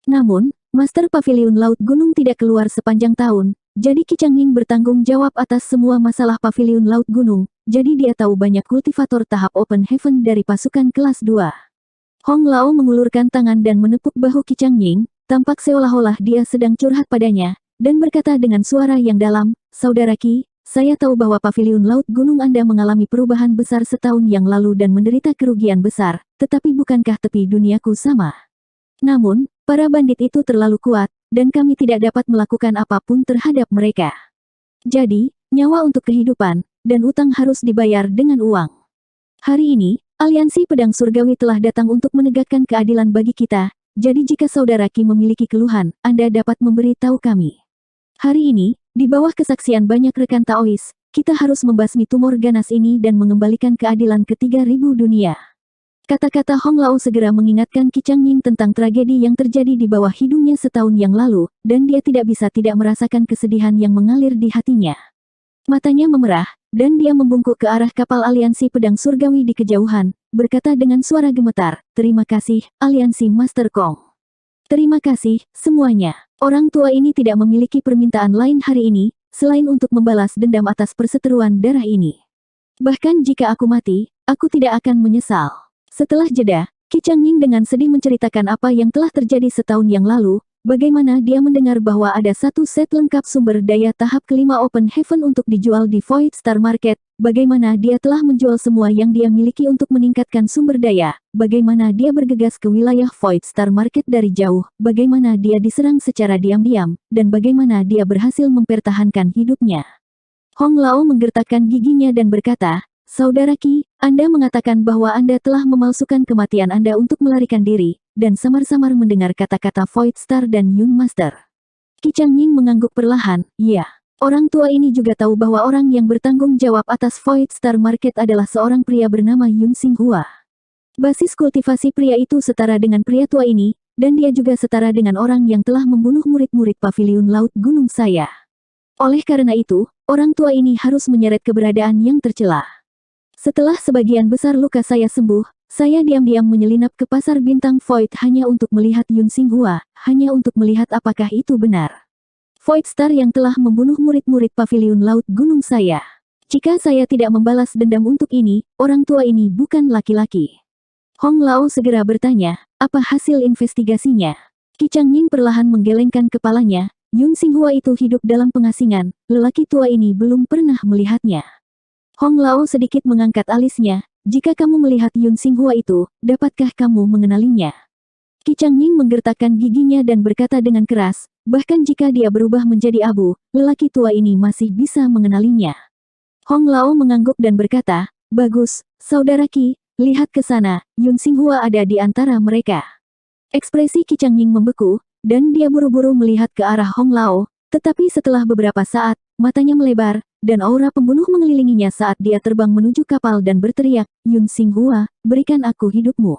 Namun, Master Paviliun Laut Gunung tidak keluar sepanjang tahun, jadi Qi Changying bertanggung jawab atas semua masalah Paviliun Laut Gunung, jadi dia tahu banyak kultivator tahap Open Heaven dari pasukan kelas 2. Hong Lao mengulurkan tangan dan menepuk bahu Qi Changying, tampak seolah-olah dia sedang curhat padanya, dan berkata dengan suara yang dalam, Saudara Qi, saya tahu bahwa Paviliun Laut Gunung Anda mengalami perubahan besar setahun yang lalu dan menderita kerugian besar, tetapi bukankah tepi duniaku sama? Namun, para bandit itu terlalu kuat, dan kami tidak dapat melakukan apapun terhadap mereka. Jadi, nyawa untuk kehidupan, dan utang harus dibayar dengan uang. Hari ini, Aliansi Pedang Surgawi telah datang untuk menegakkan keadilan bagi kita, jadi jika Saudara Qi memiliki keluhan, Anda dapat memberi tahu kami. Hari ini, di bawah kesaksian banyak rekan Taois, kita harus membasmi tumor ganas ini dan mengembalikan keadilan ke 3.000 dunia. Kata-kata Hong Lao segera mengingatkan Qi Changying tentang tragedi yang terjadi di bawah hidungnya setahun yang lalu, dan dia tidak bisa tidak merasakan kesedihan yang mengalir di hatinya. Matanya memerah, dan dia membungkuk ke arah kapal aliansi pedang surgawi di kejauhan, berkata dengan suara gemetar, terima kasih, aliansi Master Kong. Terima kasih, semuanya. Orang tua ini tidak memiliki permintaan lain hari ini, selain untuk membalas dendam atas perseteruan darah ini. Bahkan jika aku mati, aku tidak akan menyesal. Setelah jeda, Qi Changying dengan sedih menceritakan apa yang telah terjadi setahun yang lalu, bagaimana dia mendengar bahwa ada satu set lengkap sumber daya tahap kelima Open Heaven untuk dijual di Void Star Market, bagaimana dia telah menjual semua yang dia miliki untuk meningkatkan sumber daya, bagaimana dia bergegas ke wilayah Void Star Market dari jauh, bagaimana dia diserang secara diam-diam, dan bagaimana dia berhasil mempertahankan hidupnya. Hong Lao menggertakkan giginya dan berkata, Saudara Qi, Anda mengatakan bahwa Anda telah memalsukan kematian Anda untuk melarikan diri, dan samar-samar mendengar kata-kata Void Star dan Yun Master. Qi Changying mengangguk perlahan, iya. Orang tua ini juga tahu bahwa orang yang bertanggung jawab atas Void Star Market adalah seorang pria bernama Yun Xinghua. Basis kultivasi pria itu setara dengan pria tua ini, dan dia juga setara dengan orang yang telah membunuh murid-murid Paviliun Laut Gunung saya. Oleh karena itu, orang tua ini harus menyeret keberadaan yang tercela. Setelah sebagian besar luka saya sembuh, saya diam-diam menyelinap ke pasar bintang Void hanya untuk melihat Yun Xinghua, hanya untuk melihat apakah itu benar. Void Star yang telah membunuh murid-murid Paviliun Laut Gunung saya. Jika saya tidak membalas dendam untuk ini, orang tua ini bukan laki-laki. Hong Lao segera bertanya, apa hasil investigasinya? Qi Changying perlahan menggelengkan kepalanya, Yun Xinghua itu hidup dalam pengasingan, lelaki tua ini belum pernah melihatnya. Hong Lao sedikit mengangkat alisnya, jika kamu melihat Yun Xinghua itu, dapatkah kamu mengenalinya? Qi Changying menggertakkan giginya dan berkata dengan keras, bahkan jika dia berubah menjadi abu, lelaki tua ini masih bisa mengenalinya. Hong Lao mengangguk dan berkata, bagus, Saudara Qi, lihat ke sana, Yun Xinghua ada di antara mereka. Ekspresi Qi Changying membeku, dan dia buru-buru melihat ke arah Hong Lao, tetapi setelah beberapa saat, matanya melebar, dan aura pembunuh mengelilinginya saat dia terbang menuju kapal dan berteriak, Yun Xinghua, berikan aku hidupmu.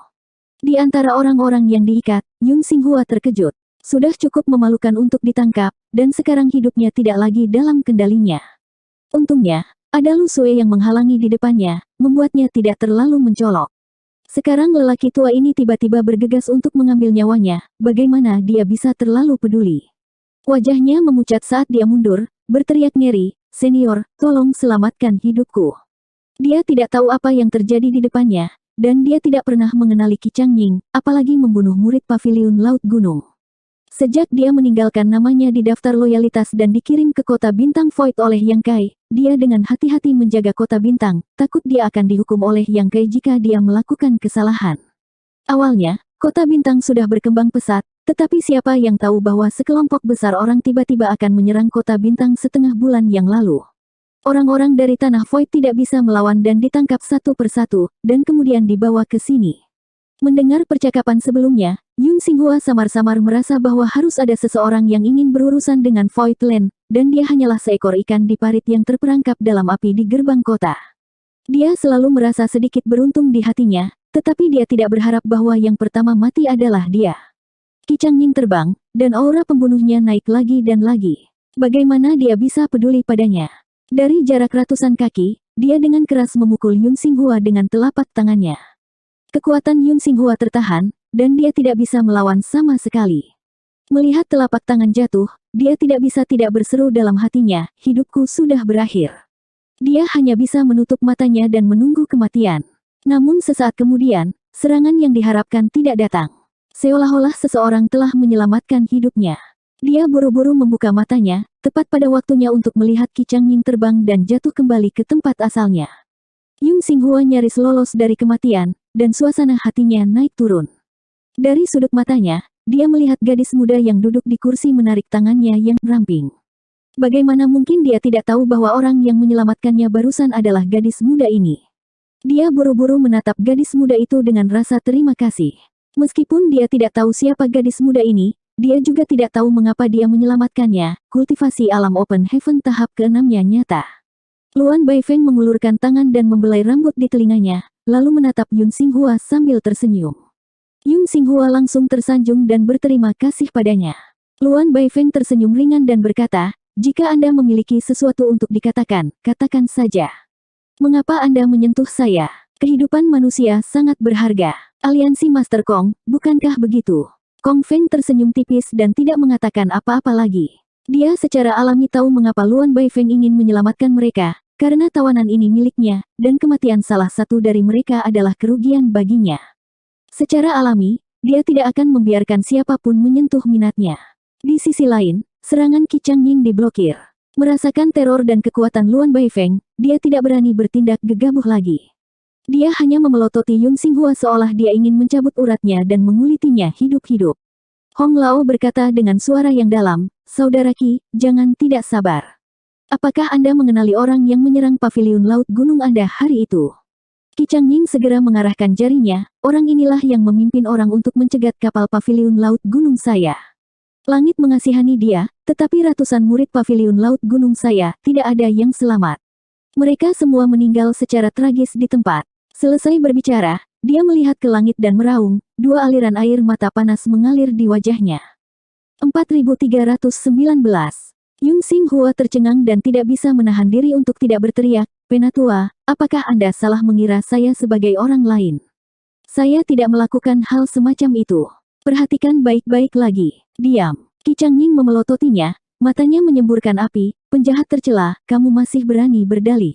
Di antara orang-orang yang diikat, Yun Xinghua terkejut. Sudah cukup memalukan untuk ditangkap, dan sekarang hidupnya tidak lagi dalam kendalinya. Untungnya, ada Lu Sui yang menghalangi di depannya, membuatnya tidak terlalu mencolok. Sekarang lelaki tua ini tiba-tiba bergegas untuk mengambil nyawanya, bagaimana dia bisa terlalu peduli. Wajahnya memucat saat dia mundur, berteriak ngeri, Senior, tolong selamatkan hidupku. Dia tidak tahu apa yang terjadi di depannya, dan dia tidak pernah mengenali Qi Changying, apalagi membunuh murid Paviliun Laut Gunung. Sejak dia meninggalkan namanya di daftar loyalitas dan dikirim ke kota bintang Void oleh Yang Kai, dia dengan hati-hati menjaga kota bintang, takut dia akan dihukum oleh Yang Kai jika dia melakukan kesalahan. Awalnya, kota bintang sudah berkembang pesat, tetapi siapa yang tahu bahwa sekelompok besar orang tiba-tiba akan menyerang kota bintang setengah bulan yang lalu. Orang-orang dari tanah Void tidak bisa melawan dan ditangkap satu persatu, dan kemudian dibawa ke sini. Mendengar percakapan sebelumnya, Yun Xinghua samar-samar merasa bahwa harus ada seseorang yang ingin berurusan dengan Void Land, dan dia hanyalah seekor ikan di parit yang terperangkap dalam api di gerbang kota. Dia selalu merasa sedikit beruntung di hatinya, tetapi dia tidak berharap bahwa yang pertama mati adalah dia. Qi Changying terbang, dan aura pembunuhnya naik lagi dan lagi. Bagaimana dia bisa peduli padanya? Dari jarak ratusan kaki, dia dengan keras memukul Yun Xinghua dengan telapak tangannya. Kekuatan Yun Xinghua tertahan, dan dia tidak bisa melawan sama sekali. Melihat telapak tangan jatuh, dia tidak bisa tidak berseru dalam hatinya, hidupku sudah berakhir. Dia hanya bisa menutup matanya dan menunggu kematian. Namun sesaat kemudian, serangan yang diharapkan tidak datang. Seolah-olah seseorang telah menyelamatkan hidupnya. Dia buru-buru membuka matanya, tepat pada waktunya untuk melihat Qi Changying terbang dan jatuh kembali ke tempat asalnya. Yun Xinghua nyaris lolos dari kematian, dan suasana hatinya naik turun. Dari sudut matanya, dia melihat gadis muda yang duduk di kursi menarik tangannya yang ramping. Bagaimana mungkin dia tidak tahu bahwa orang yang menyelamatkannya barusan adalah gadis muda ini? Dia buru-buru menatap gadis muda itu dengan rasa terima kasih. Meskipun dia tidak tahu siapa gadis muda ini, dia juga tidak tahu mengapa dia menyelamatkannya. Kultivasi alam Open Heaven tahap ke-6-nya nyata. Luan Baifeng mengulurkan tangan dan membelai rambut di telinganya, lalu menatap Yun Xinghua sambil tersenyum. Yun Xinghua langsung tersanjung dan berterima kasih padanya. Luan Baifeng tersenyum ringan dan berkata, jika Anda memiliki sesuatu untuk dikatakan, katakan saja. Mengapa Anda menyentuh saya? Kehidupan manusia sangat berharga. Aliansi Master Kong, bukankah begitu? Kong Feng tersenyum tipis dan tidak mengatakan apa-apa lagi. Dia secara alami tahu mengapa Luan Baifeng ingin menyelamatkan mereka, karena tawanan ini miliknya, dan kematian salah satu dari mereka adalah kerugian baginya. Secara alami, dia tidak akan membiarkan siapapun menyentuh minatnya. Di sisi lain, serangan Qi Changying diblokir. Merasakan teror dan kekuatan Luan Baifeng, dia tidak berani bertindak gegabah lagi. Dia hanya memelototi Yun Xinghua seolah dia ingin mencabut uratnya dan mengulitinya hidup-hidup. Hong Lao berkata dengan suara yang dalam, Saudara Qi, jangan tidak sabar. Apakah Anda mengenali orang yang menyerang Paviliun Laut Gunung Anda hari itu? Qi Changying segera mengarahkan jarinya, orang inilah yang memimpin orang untuk mencegat kapal Paviliun Laut Gunung saya. Langit mengasihani dia, tetapi ratusan murid Paviliun Laut Gunung saya, tidak ada yang selamat. Mereka semua meninggal secara tragis di tempat. Selesai berbicara, dia melihat ke langit dan meraung, dua aliran air mata panas mengalir di wajahnya. 4319. Yun Xinghua tercengang dan tidak bisa menahan diri untuk tidak berteriak, Penatua, apakah Anda salah mengira saya sebagai orang lain? Saya tidak melakukan hal semacam itu. Perhatikan baik-baik lagi. Diam. Qi Changying memelototinya, matanya menyemburkan api, penjahat tercela, kamu masih berani berdalih.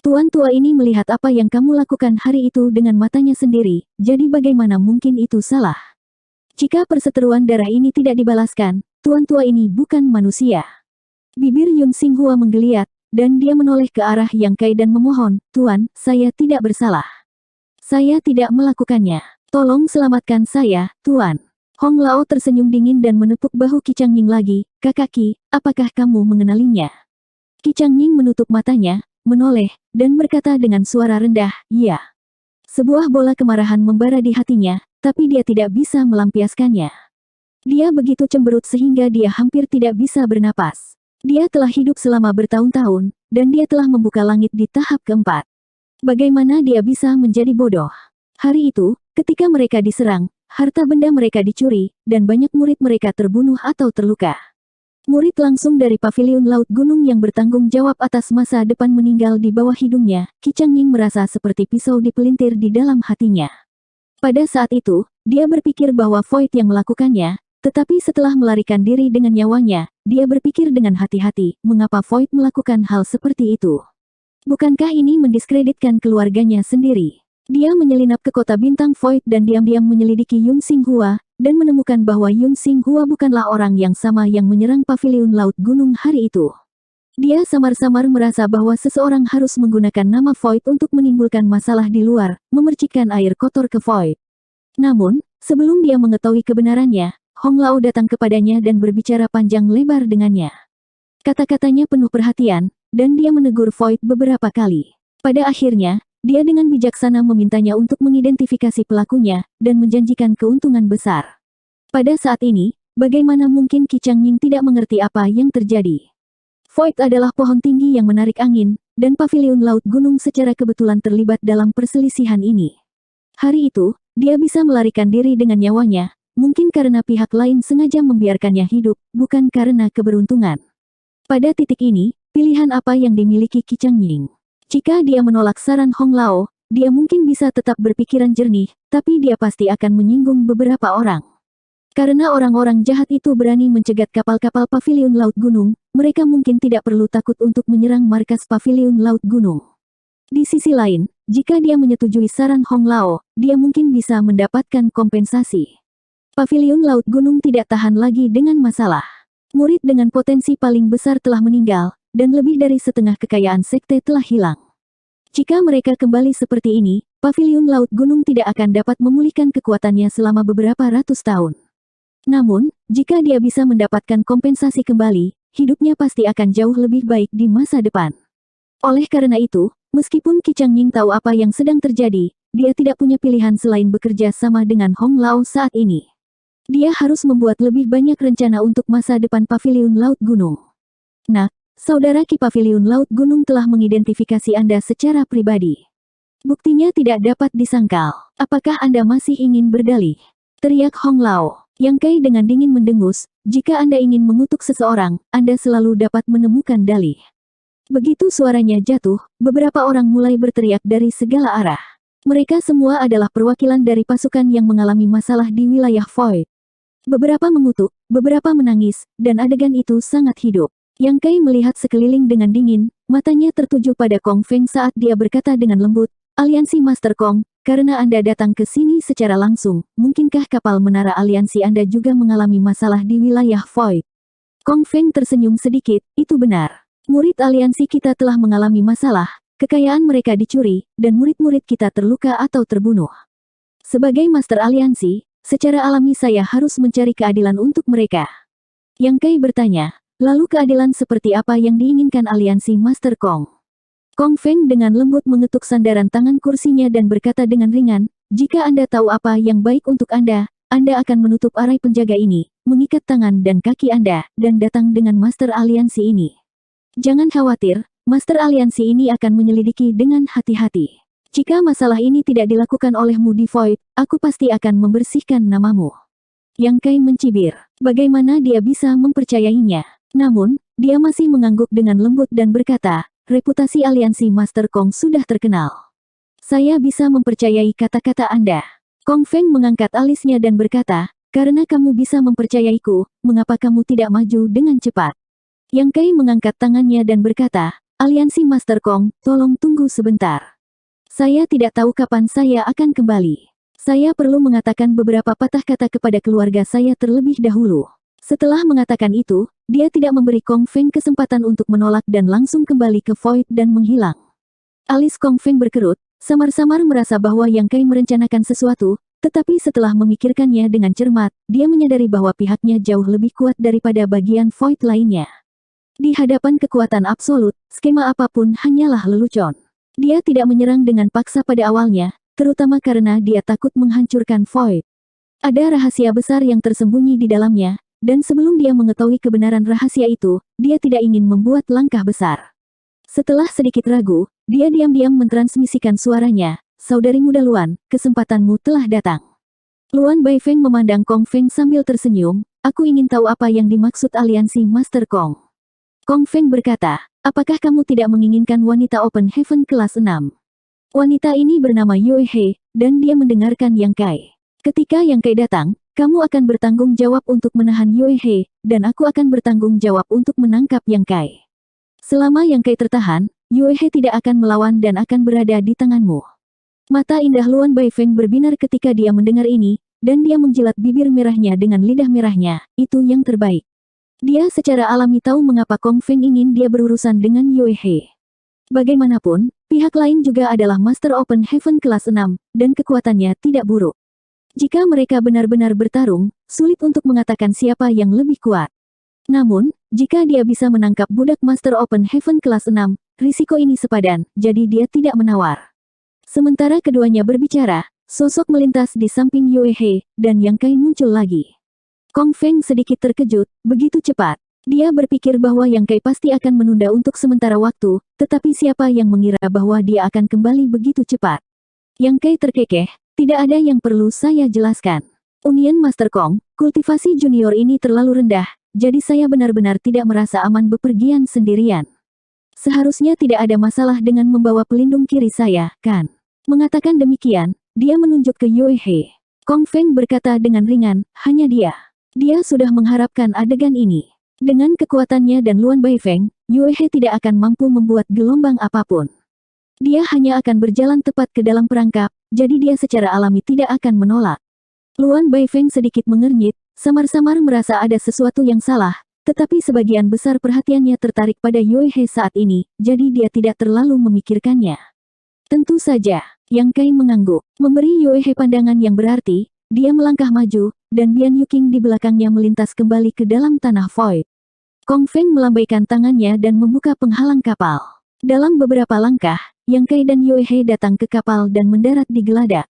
Tuan tua ini melihat apa yang kamu lakukan hari itu dengan matanya sendiri, jadi bagaimana mungkin itu salah? Jika perseteruan darah ini tidak dibalaskan, tuan tua ini bukan manusia. Bibir Yun Xinghua menggeliat, dan dia menoleh ke arah Yang Kai dan memohon, Tuan, saya tidak bersalah. Saya tidak melakukannya. Tolong selamatkan saya, Tuan. Hong Lao tersenyum dingin dan menepuk bahu Qi Changying lagi, Kakak Qi, apakah kamu mengenalinya? Qi Changying menutup matanya, menoleh, dan berkata dengan suara rendah, iya. Sebuah bola kemarahan membara di hatinya, tapi dia tidak bisa melampiaskannya. Dia begitu cemberut sehingga dia hampir tidak bisa bernapas. Dia telah hidup selama bertahun-tahun, dan dia telah membuka langit di tahap keempat. Bagaimana dia bisa menjadi bodoh? Hari itu, ketika mereka diserang, harta benda mereka dicuri, dan banyak murid mereka terbunuh atau terluka. Murid langsung dari Paviliun Laut Gunung yang bertanggung jawab atas masa depan meninggal di bawah hidungnya. Qi Changying merasa seperti pisau dipelintir di dalam hatinya. Pada saat itu, dia berpikir bahwa Void yang melakukannya, tetapi setelah melarikan diri dengan nyawanya, dia berpikir dengan hati-hati, mengapa Void melakukan hal seperti itu? Bukankah ini mendiskreditkan keluarganya sendiri? Dia menyelinap ke kota bintang Void dan diam-diam menyelidiki Yun Xinghua, dan menemukan bahwa Yun Xinghua bukanlah orang yang sama yang menyerang paviliun laut gunung hari itu. Dia samar-samar merasa bahwa seseorang harus menggunakan nama Void untuk menimbulkan masalah di luar, memercikkan air kotor ke Void. Namun, sebelum dia mengetahui kebenarannya, Hong Lao datang kepadanya dan berbicara panjang lebar dengannya. Kata-katanya penuh perhatian, dan dia menegur Void beberapa kali. Pada akhirnya, dia dengan bijaksana memintanya untuk mengidentifikasi pelakunya, dan menjanjikan keuntungan besar. Pada saat ini, bagaimana mungkin Qi Changying tidak mengerti apa yang terjadi? Void adalah pohon tinggi yang menarik angin, dan paviliun laut gunung secara kebetulan terlibat dalam perselisihan ini. Hari itu, dia bisa melarikan diri dengan nyawanya, mungkin karena pihak lain sengaja membiarkannya hidup, bukan karena keberuntungan. Pada titik ini, pilihan apa yang dimiliki Qi Changying? Jika dia menolak saran Hong Lao, dia mungkin bisa tetap berpikiran jernih, tapi dia pasti akan menyinggung beberapa orang. Karena orang-orang jahat itu berani mencegat kapal-kapal paviliun laut gunung, mereka mungkin tidak perlu takut untuk menyerang markas paviliun laut gunung. Di sisi lain, jika dia menyetujui saran Hong Lao, dia mungkin bisa mendapatkan kompensasi. Paviliun laut gunung tidak tahan lagi dengan masalah. Murid dengan potensi paling besar telah meninggal, dan lebih dari setengah kekayaan sekte telah hilang. Jika mereka kembali seperti ini, paviliun laut gunung tidak akan dapat memulihkan kekuatannya selama beberapa ratus tahun. Namun, jika dia bisa mendapatkan kompensasi kembali, hidupnya pasti akan jauh lebih baik di masa depan. Oleh karena itu, meskipun Qi Changying tahu apa yang sedang terjadi, dia tidak punya pilihan selain bekerja sama dengan Hong Lao saat ini. Dia harus membuat lebih banyak rencana untuk masa depan paviliun laut gunung. Nah, saudara Qi paviliun laut gunung telah mengidentifikasi Anda secara pribadi. Buktinya tidak dapat disangkal. Apakah Anda masih ingin berdalih? Teriak Hong Lao. Yang Kai dengan dingin mendengus, jika Anda ingin mengutuk seseorang, Anda selalu dapat menemukan dalih. Begitu suaranya jatuh, beberapa orang mulai berteriak dari segala arah. Mereka semua adalah perwakilan dari pasukan yang mengalami masalah di wilayah Void. Beberapa mengutuk, beberapa menangis, dan adegan itu sangat hidup. Yang Kai melihat sekeliling dengan dingin, matanya tertuju pada Kong Feng saat dia berkata dengan lembut, "Aliansi Master Kong, karena Anda datang ke sini secara langsung, mungkinkah kapal menara aliansi Anda juga mengalami masalah di wilayah Void?" Kong Feng tersenyum sedikit, "Itu benar. Murid aliansi kita telah mengalami masalah, kekayaan mereka dicuri, dan murid-murid kita terluka atau terbunuh. Sebagai Master Aliansi, secara alami saya harus mencari keadilan untuk mereka." Yang Kai bertanya, "Lalu keadilan seperti apa yang diinginkan aliansi Master Kong?" Kong Feng dengan lembut mengetuk sandaran tangan kursinya dan berkata dengan ringan, "Jika Anda tahu apa yang baik untuk Anda akan menutup arai penjaga ini, mengikat tangan dan kaki Anda, dan datang dengan Master Aliansi ini. Jangan khawatir, Master Aliansi ini akan menyelidiki dengan hati-hati. Jika masalah ini tidak dilakukan olehmu di Void, aku pasti akan membersihkan namamu." Yang Kai mencibir. Bagaimana dia bisa mempercayainya? Namun, dia masih mengangguk dengan lembut dan berkata, "Reputasi aliansi Master Kong sudah terkenal. Saya bisa mempercayai kata-kata Anda." Kong Feng mengangkat alisnya dan berkata, "Karena kamu bisa mempercayaiku, mengapa kamu tidak maju dengan cepat?" Yang Kai mengangkat tangannya dan berkata, "Aliansi Master Kong, tolong tunggu sebentar. Saya tidak tahu kapan saya akan kembali. Saya perlu mengatakan beberapa patah kata kepada keluarga saya terlebih dahulu." Setelah mengatakan itu, dia tidak memberi Kong Feng kesempatan untuk menolak dan langsung kembali ke Void dan menghilang. Alis Kong Feng berkerut, samar-samar merasa bahwa Yang Kai merencanakan sesuatu, tetapi setelah memikirkannya dengan cermat, dia menyadari bahwa pihaknya jauh lebih kuat daripada bagian Void lainnya. Di hadapan kekuatan absolut, skema apapun hanyalah lelucon. Dia tidak menyerang dengan paksa pada awalnya, terutama karena dia takut menghancurkan Void. Ada rahasia besar yang tersembunyi di dalamnya, dan sebelum dia mengetahui kebenaran rahasia itu, dia tidak ingin membuat langkah besar. Setelah sedikit ragu, dia diam-diam mentransmisikan suaranya, "Saudari muda Luan, kesempatanmu telah datang." Luan Baifeng memandang Kong Feng sambil tersenyum, "Aku ingin tahu apa yang dimaksud aliansi Master Kong." Kong Feng berkata, "Apakah kamu tidak menginginkan wanita Open Heaven kelas 6? Wanita ini bernama Yue He, dan dia mendengarkan Yang Kai. Ketika Yang Kai datang, kamu akan bertanggung jawab untuk menahan Yue He, dan aku akan bertanggung jawab untuk menangkap Yang Kai. Selama Yang Kai tertahan, Yue He tidak akan melawan dan akan berada di tanganmu." Mata indah Luan Baifeng berbinar ketika dia mendengar ini, dan dia menjilat bibir merahnya dengan lidah merahnya. Itu yang terbaik. Dia secara alami tahu mengapa Kong Feng ingin dia berurusan dengan Yue He. Bagaimanapun, pihak lain juga adalah Master Open Heaven kelas 6, dan kekuatannya tidak buruk. Jika mereka benar-benar bertarung, sulit untuk mengatakan siapa yang lebih kuat. Namun, jika dia bisa menangkap budak Master Open Heaven kelas 6, risiko ini sepadan, jadi dia tidak menawar. Sementara keduanya berbicara, sosok melintas di samping Yue He, dan Yang Kai muncul lagi. Kong Feng sedikit terkejut, begitu cepat. Dia berpikir bahwa Yang Kai pasti akan menunda untuk sementara waktu, tetapi siapa yang mengira bahwa dia akan kembali begitu cepat. Yang Kai terkekeh, tidak ada yang perlu saya jelaskan. Union Master Kong, kultivasi junior ini terlalu rendah, jadi saya benar-benar tidak merasa aman bepergian sendirian. Seharusnya tidak ada masalah dengan membawa pelindung kiri saya, kan? Mengatakan demikian, dia menunjuk ke Yue He. Kong Feng berkata dengan ringan, hanya dia. Dia sudah mengharapkan adegan ini. Dengan kekuatannya dan Luan Baifeng, Yue He tidak akan mampu membuat gelombang apapun. Dia hanya akan berjalan tepat ke dalam perangkap, jadi dia secara alami tidak akan menolak. Luan Baifeng sedikit mengernyit, samar-samar merasa ada sesuatu yang salah, tetapi sebagian besar perhatiannya tertarik pada Yue He saat ini, jadi dia tidak terlalu memikirkannya. Tentu saja, Yang Kai mengangguk, memberi Yue He pandangan yang berarti, dia melangkah maju, dan Bian Yuking di belakangnya melintas kembali ke dalam tanah void. Kong Feng melambaikan tangannya dan membuka penghalang kapal. Dalam beberapa langkah, Yang Kai dan Yue He datang ke kapal dan mendarat di geladak.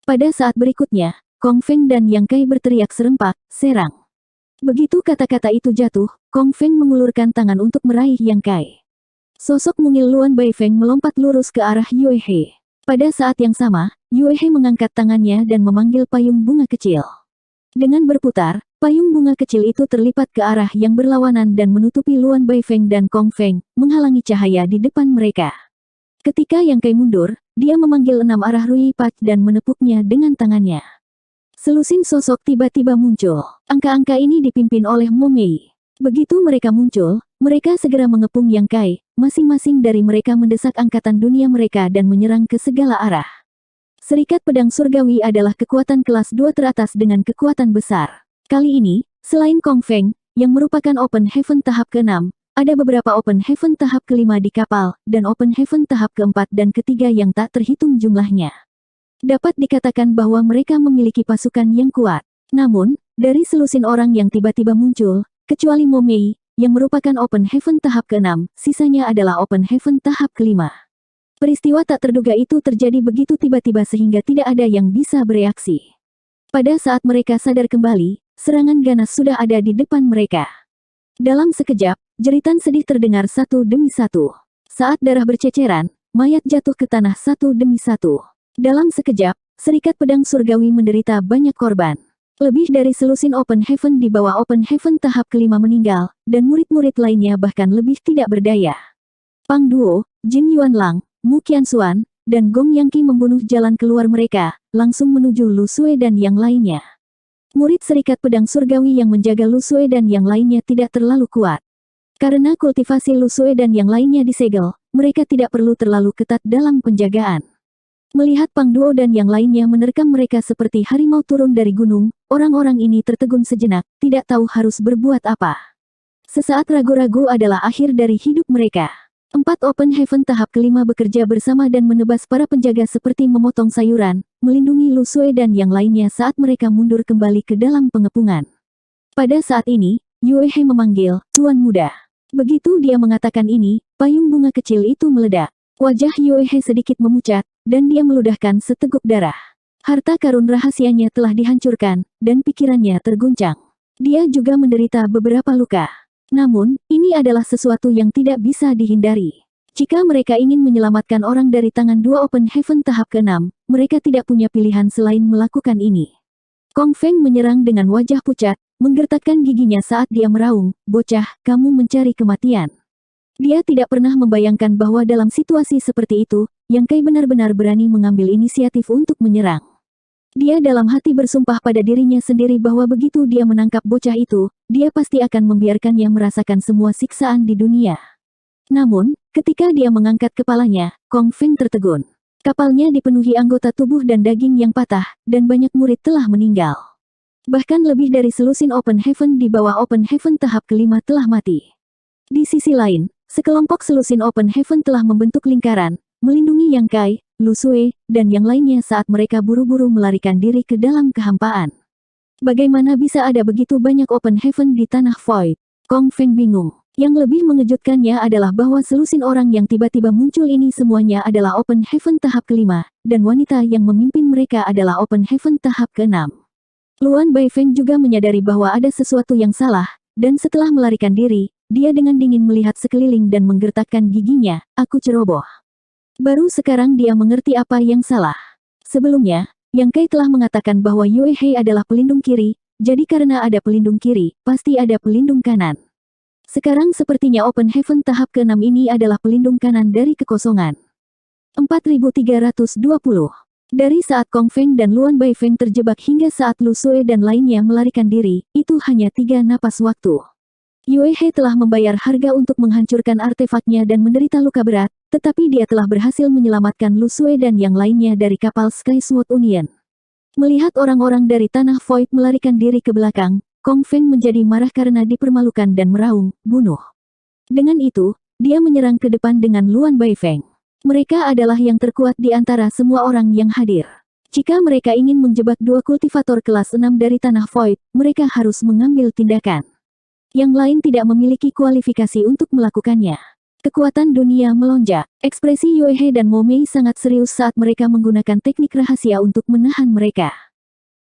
Pada saat berikutnya, Kong Feng dan Yang Kai berteriak serempak, serang. Begitu kata-kata itu jatuh, Kong Feng mengulurkan tangan untuk meraih Yang Kai. Sosok mungil Luan Baifeng melompat lurus ke arah Yue He. Pada saat yang sama, Yue He mengangkat tangannya dan memanggil payung bunga kecil. Dengan berputar, payung bunga kecil itu terlipat ke arah yang berlawanan dan menutupi Luan Baifeng dan Kong Feng, menghalangi cahaya di depan mereka. Ketika Yang Kai mundur, dia memanggil 6 arah Rui Pac dan menepuknya dengan tangannya. Selusin sosok tiba-tiba muncul. Angka-angka ini dipimpin oleh Mo Mei. Begitu mereka muncul, mereka segera mengepung Yang Kai, masing-masing dari mereka mendesak angkatan dunia mereka dan menyerang ke segala arah. Serikat Pedang Surgawi adalah kekuatan kelas 2 teratas dengan kekuatan besar. Kali ini, selain Kong Feng, yang merupakan Open Heaven tahap ke-6, ada beberapa Open Heaven tahap ke-5 di kapal, dan Open Heaven tahap ke-4 dan ke-3 yang tak terhitung jumlahnya. Dapat dikatakan bahwa mereka memiliki pasukan yang kuat. Namun, dari selusin orang yang tiba-tiba muncul, kecuali Mo Mei, yang merupakan Open Heaven tahap ke-6, sisanya adalah Open Heaven tahap ke-5. Peristiwa tak terduga itu terjadi begitu tiba-tiba sehingga tidak ada yang bisa bereaksi. Pada saat mereka sadar kembali, serangan ganas sudah ada di depan mereka. Dalam sekejap, jeritan sedih terdengar satu demi satu. Saat darah berceceran, mayat jatuh ke tanah satu demi satu. Dalam sekejap, Serikat Pedang Surgawi menderita banyak korban. Lebih dari selusin Open Heaven di bawah Open Heaven tahap ke-5 meninggal, dan murid-murid lainnya bahkan lebih tidak berdaya. Pang Duo, Jin Yuanlang, Mu Qianxuan, dan Gong Yangqi membunuh jalan keluar mereka, langsung menuju Lu Sui dan yang lainnya. Murid Serikat Pedang Surgawi yang menjaga Lu Sui dan yang lainnya tidak terlalu kuat. Karena kultivasi Lu Sui dan yang lainnya disegel, mereka tidak perlu terlalu ketat dalam penjagaan. Melihat Pang Duo dan yang lainnya menerkam mereka seperti harimau turun dari gunung, orang-orang ini tertegun sejenak, tidak tahu harus berbuat apa. Sesaat ragu-ragu adalah akhir dari hidup mereka. 4 Open Heaven tahap ke-5 bekerja bersama dan menebas para penjaga seperti memotong sayuran, melindungi Lu Sui dan yang lainnya saat mereka mundur kembali ke dalam pengepungan. Pada saat ini, Yue He memanggil, Tuan Muda. Begitu dia mengatakan ini, payung bunga kecil itu meledak. Wajah Yue He sedikit memucat, dan dia meludahkan seteguk darah. Harta karun rahasianya telah dihancurkan, dan pikirannya terguncang. Dia juga menderita beberapa luka. Namun, ini adalah sesuatu yang tidak bisa dihindari. Jika mereka ingin menyelamatkan orang dari tangan 2 Open Heaven tahap ke-6, mereka tidak punya pilihan selain melakukan ini. Kong Feng menyerang dengan wajah pucat, menggertakkan giginya saat dia meraung, "Bocah, kamu mencari kematian." Dia tidak pernah membayangkan bahwa dalam situasi seperti itu, Yang Kai benar-benar berani mengambil inisiatif untuk menyerang. Dia dalam hati bersumpah pada dirinya sendiri bahwa begitu dia menangkap bocah itu, dia pasti akan membiarkannya merasakan semua siksaan di dunia. Namun, ketika dia mengangkat kepalanya, Kong Feng tertegun. Kapalnya dipenuhi anggota tubuh dan daging yang patah, dan banyak murid telah meninggal. Bahkan lebih dari selusin Open Heaven di bawah Open Heaven tahap kelima telah mati. Di sisi lain, sekelompok selusin Open Heaven telah membentuk lingkaran, melindungi Yang Kai, Lu Xue, dan yang lainnya saat mereka buru-buru melarikan diri ke dalam kehampaan. Bagaimana bisa ada begitu banyak Open Heaven di Tanah Void? Kong Feng bingung. Yang lebih mengejutkannya adalah bahwa selusin orang yang tiba-tiba muncul ini semuanya adalah Open Heaven tahap kelima, dan wanita yang memimpin mereka adalah Open Heaven tahap keenam. Luan Baifeng juga menyadari bahwa ada sesuatu yang salah, dan setelah melarikan diri, dia dengan dingin melihat sekeliling dan menggertakkan giginya, aku ceroboh. Baru sekarang dia mengerti apa yang salah. Sebelumnya, Yang Kai telah mengatakan bahwa Yue He adalah pelindung kiri, jadi karena ada pelindung kiri, pasti ada pelindung kanan. Sekarang sepertinya Open Heaven tahap ke-6 ini adalah pelindung kanan dari kekosongan. 4320. Dari saat Kong Feng dan Luan Baifeng terjebak hingga saat Lu Xue dan lainnya melarikan diri, itu hanya 3 napas waktu. Yue He telah membayar harga untuk menghancurkan artefaknya dan menderita luka berat, tetapi dia telah berhasil menyelamatkan Lu Xue dan yang lainnya dari kapal Sky Sword Union. Melihat orang-orang dari Tanah Void melarikan diri ke belakang, Kong Feng menjadi marah karena dipermalukan dan meraung, bunuh. Dengan itu, dia menyerang ke depan dengan Luan Baifeng. Mereka adalah yang terkuat di antara semua orang yang hadir. Jika mereka ingin menjebak dua kultivator kelas 6 dari Tanah Void, mereka harus mengambil tindakan. Yang lain tidak memiliki kualifikasi untuk melakukannya. Kekuatan dunia melonjak. Ekspresi Yue He dan Mo Mei sangat serius saat mereka menggunakan teknik rahasia untuk menahan mereka.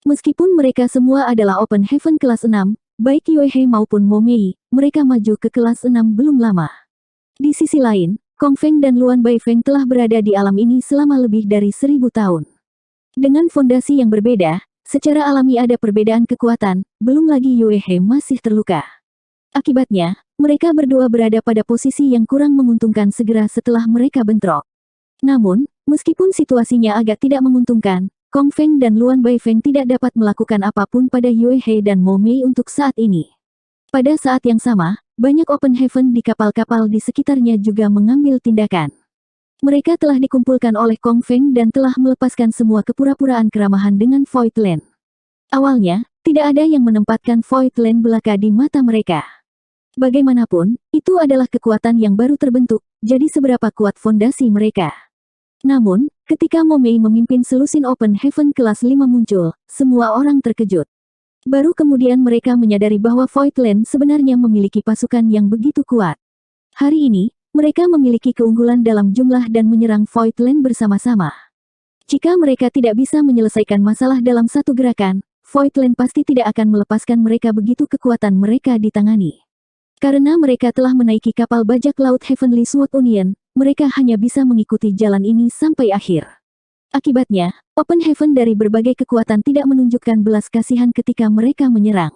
Meskipun mereka semua adalah Open Heaven kelas 6, baik Yue He maupun Mo Mei, mereka maju ke kelas 6 belum lama. Di sisi lain, Kong Feng dan Luan Baifeng telah berada di alam ini selama lebih dari 1000 tahun. Dengan fondasi yang berbeda, secara alami ada perbedaan kekuatan, belum lagi Yue He masih terluka. Akibatnya, mereka berdua berada pada posisi yang kurang menguntungkan segera setelah mereka bentrok. Namun, meskipun situasinya agak tidak menguntungkan, Kong Feng dan Luan Baifeng tidak dapat melakukan apapun pada Yue He dan Mo Mei untuk saat ini. Pada saat yang sama, banyak Open Heaven di kapal-kapal di sekitarnya juga mengambil tindakan. Mereka telah dikumpulkan oleh Kong Feng dan telah melepaskan semua kepura-puraan keramahan dengan Void Land. Awalnya, tidak ada yang menempatkan Void Land belaka di mata mereka. Bagaimanapun, itu adalah kekuatan yang baru terbentuk, jadi seberapa kuat fondasi mereka. Namun, ketika Mo Mei memimpin selusin Open Heaven kelas 5 muncul, semua orang terkejut. Baru kemudian mereka menyadari bahwa Void Land sebenarnya memiliki pasukan yang begitu kuat. Hari ini, mereka memiliki keunggulan dalam jumlah dan menyerang Void Land bersama-sama. Jika mereka tidak bisa menyelesaikan masalah dalam satu gerakan, Void Land pasti tidak akan melepaskan mereka begitu kekuatan mereka ditangani. Karena mereka telah menaiki kapal bajak laut Heavenly Sword Union, mereka hanya bisa mengikuti jalan ini sampai akhir. Akibatnya, Open Heaven dari berbagai kekuatan tidak menunjukkan belas kasihan ketika mereka menyerang.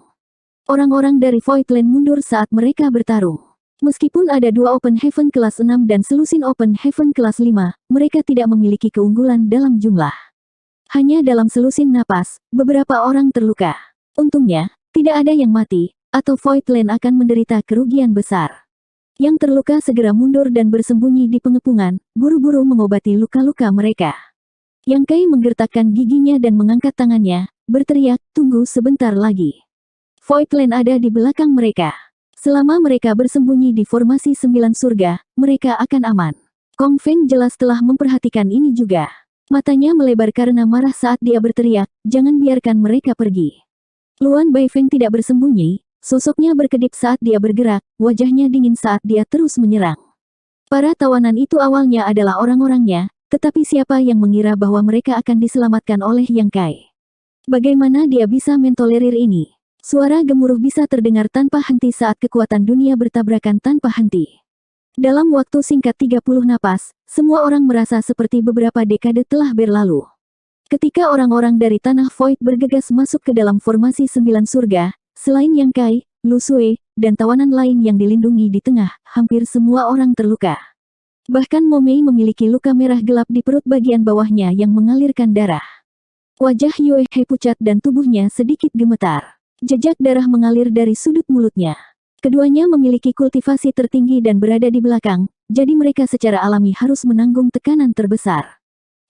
Orang-orang dari Void Land mundur saat mereka bertarung. Meskipun ada dua Open Heaven kelas 6 dan selusin Open Heaven kelas 5, mereka tidak memiliki keunggulan dalam jumlah. Hanya dalam selusin napas, beberapa orang terluka. Untungnya, tidak ada yang mati, atau Void Land akan menderita kerugian besar. Yang terluka segera mundur dan bersembunyi di pengepungan, buru-buru mengobati luka-luka mereka. Yang Kai menggertakkan giginya dan mengangkat tangannya, berteriak, tunggu sebentar lagi. Void Land ada di belakang mereka. Selama mereka bersembunyi di formasi 9 surga, mereka akan aman. Kong Feng jelas telah memperhatikan ini juga. Matanya melebar karena marah saat dia berteriak, jangan biarkan mereka pergi. Luan Baifeng tidak bersembunyi, sosoknya berkedip saat dia bergerak, wajahnya dingin saat dia terus menyerang. Para tawanan itu awalnya adalah orang-orangnya, tetapi siapa yang mengira bahwa mereka akan diselamatkan oleh Yang Kai? Bagaimana dia bisa mentolerir ini? Suara gemuruh bisa terdengar tanpa henti saat kekuatan dunia bertabrakan tanpa henti. Dalam waktu singkat 30 napas, semua orang merasa seperti beberapa dekade telah berlalu. Ketika orang-orang dari Tanah Void bergegas masuk ke dalam formasi 9 surga, selain Yang Kai, Lu Xue, dan tawanan lain yang dilindungi di tengah, hampir semua orang terluka. Bahkan Mo Mei memiliki luka merah gelap di perut bagian bawahnya yang mengalirkan darah. Wajah Yue He pucat dan tubuhnya sedikit gemetar. Jejak darah mengalir dari sudut mulutnya. Keduanya memiliki kultivasi tertinggi dan berada di belakang, jadi mereka secara alami harus menanggung tekanan terbesar.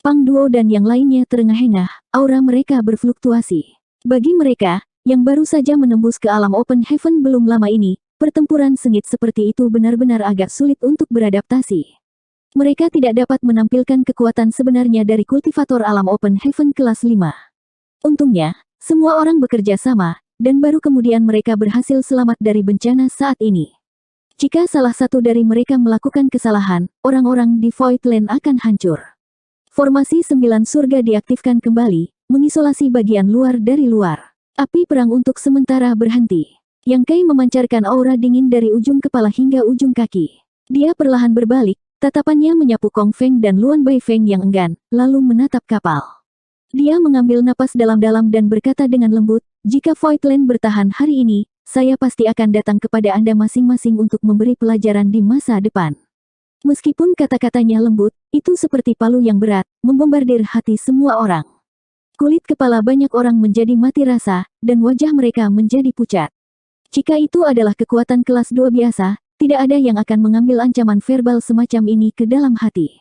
Pang Duo dan yang lainnya terengah-engah, aura mereka berfluktuasi. Bagi mereka, yang baru saja menembus ke alam Open Heaven belum lama ini, pertempuran sengit seperti itu benar-benar agak sulit untuk beradaptasi. Mereka tidak dapat menampilkan kekuatan sebenarnya dari kultivator alam Open Heaven kelas 5. Untungnya, semua orang bekerja sama, dan baru kemudian mereka berhasil selamat dari bencana saat ini. Jika salah satu dari mereka melakukan kesalahan, orang-orang di Void Land akan hancur. Formasi 9 surga diaktifkan kembali, mengisolasi bagian luar dari luar. Api perang untuk sementara berhenti. Yang Kai memancarkan aura dingin dari ujung kepala hingga ujung kaki. Dia perlahan berbalik, tatapannya menyapu Kong Feng dan Luan Baifeng yang enggan, lalu menatap kapal. Dia mengambil napas dalam-dalam dan berkata dengan lembut, "Jika Void Land bertahan hari ini, saya pasti akan datang kepada Anda masing-masing untuk memberi pelajaran di masa depan." Meskipun kata-katanya lembut, itu seperti palu yang berat, membombardir hati semua orang. Kulit kepala banyak orang menjadi mati rasa, dan wajah mereka menjadi pucat. Jika itu adalah kekuatan kelas 2 biasa, tidak ada yang akan mengambil ancaman verbal semacam ini ke dalam hati.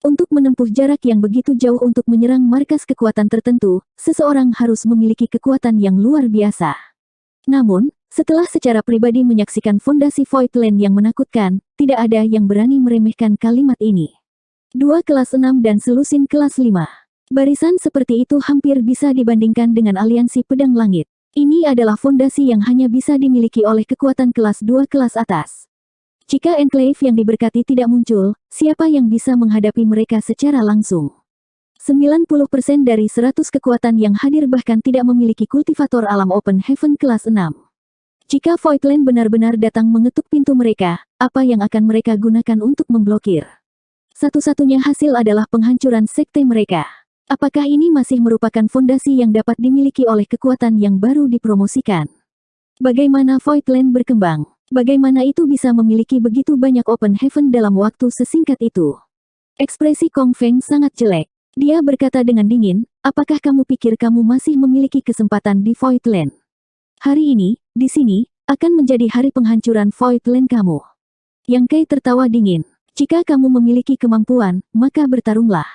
Untuk menempuh jarak yang begitu jauh untuk menyerang markas kekuatan tertentu, seseorang harus memiliki kekuatan yang luar biasa. Namun, setelah secara pribadi menyaksikan fondasi Void Land yang menakutkan, tidak ada yang berani meremehkan kalimat ini. 2 kelas 6 dan selusin kelas 5. Barisan seperti itu hampir bisa dibandingkan dengan aliansi pedang langit. Ini adalah fondasi yang hanya bisa dimiliki oleh kekuatan kelas 2 kelas atas. Jika Enclave yang diberkati tidak muncul, siapa yang bisa menghadapi mereka secara langsung? 90% dari 100 kekuatan yang hadir bahkan tidak memiliki kultivator alam Open Heaven kelas 6. Jika Void Land benar-benar datang mengetuk pintu mereka, apa yang akan mereka gunakan untuk memblokir? Satu-satunya hasil adalah penghancuran sekte mereka. Apakah ini masih merupakan fondasi yang dapat dimiliki oleh kekuatan yang baru dipromosikan? Bagaimana Void Land berkembang? Bagaimana itu bisa memiliki begitu banyak Open Heaven dalam waktu sesingkat itu? Ekspresi Kong Feng sangat jelek. Dia berkata dengan dingin, "Apakah kamu pikir kamu masih memiliki kesempatan di Void Land? Hari ini, di sini, akan menjadi hari penghancuran Void Land kamu." Yang Kai tertawa dingin. "Jika kamu memiliki kemampuan, maka bertarunglah.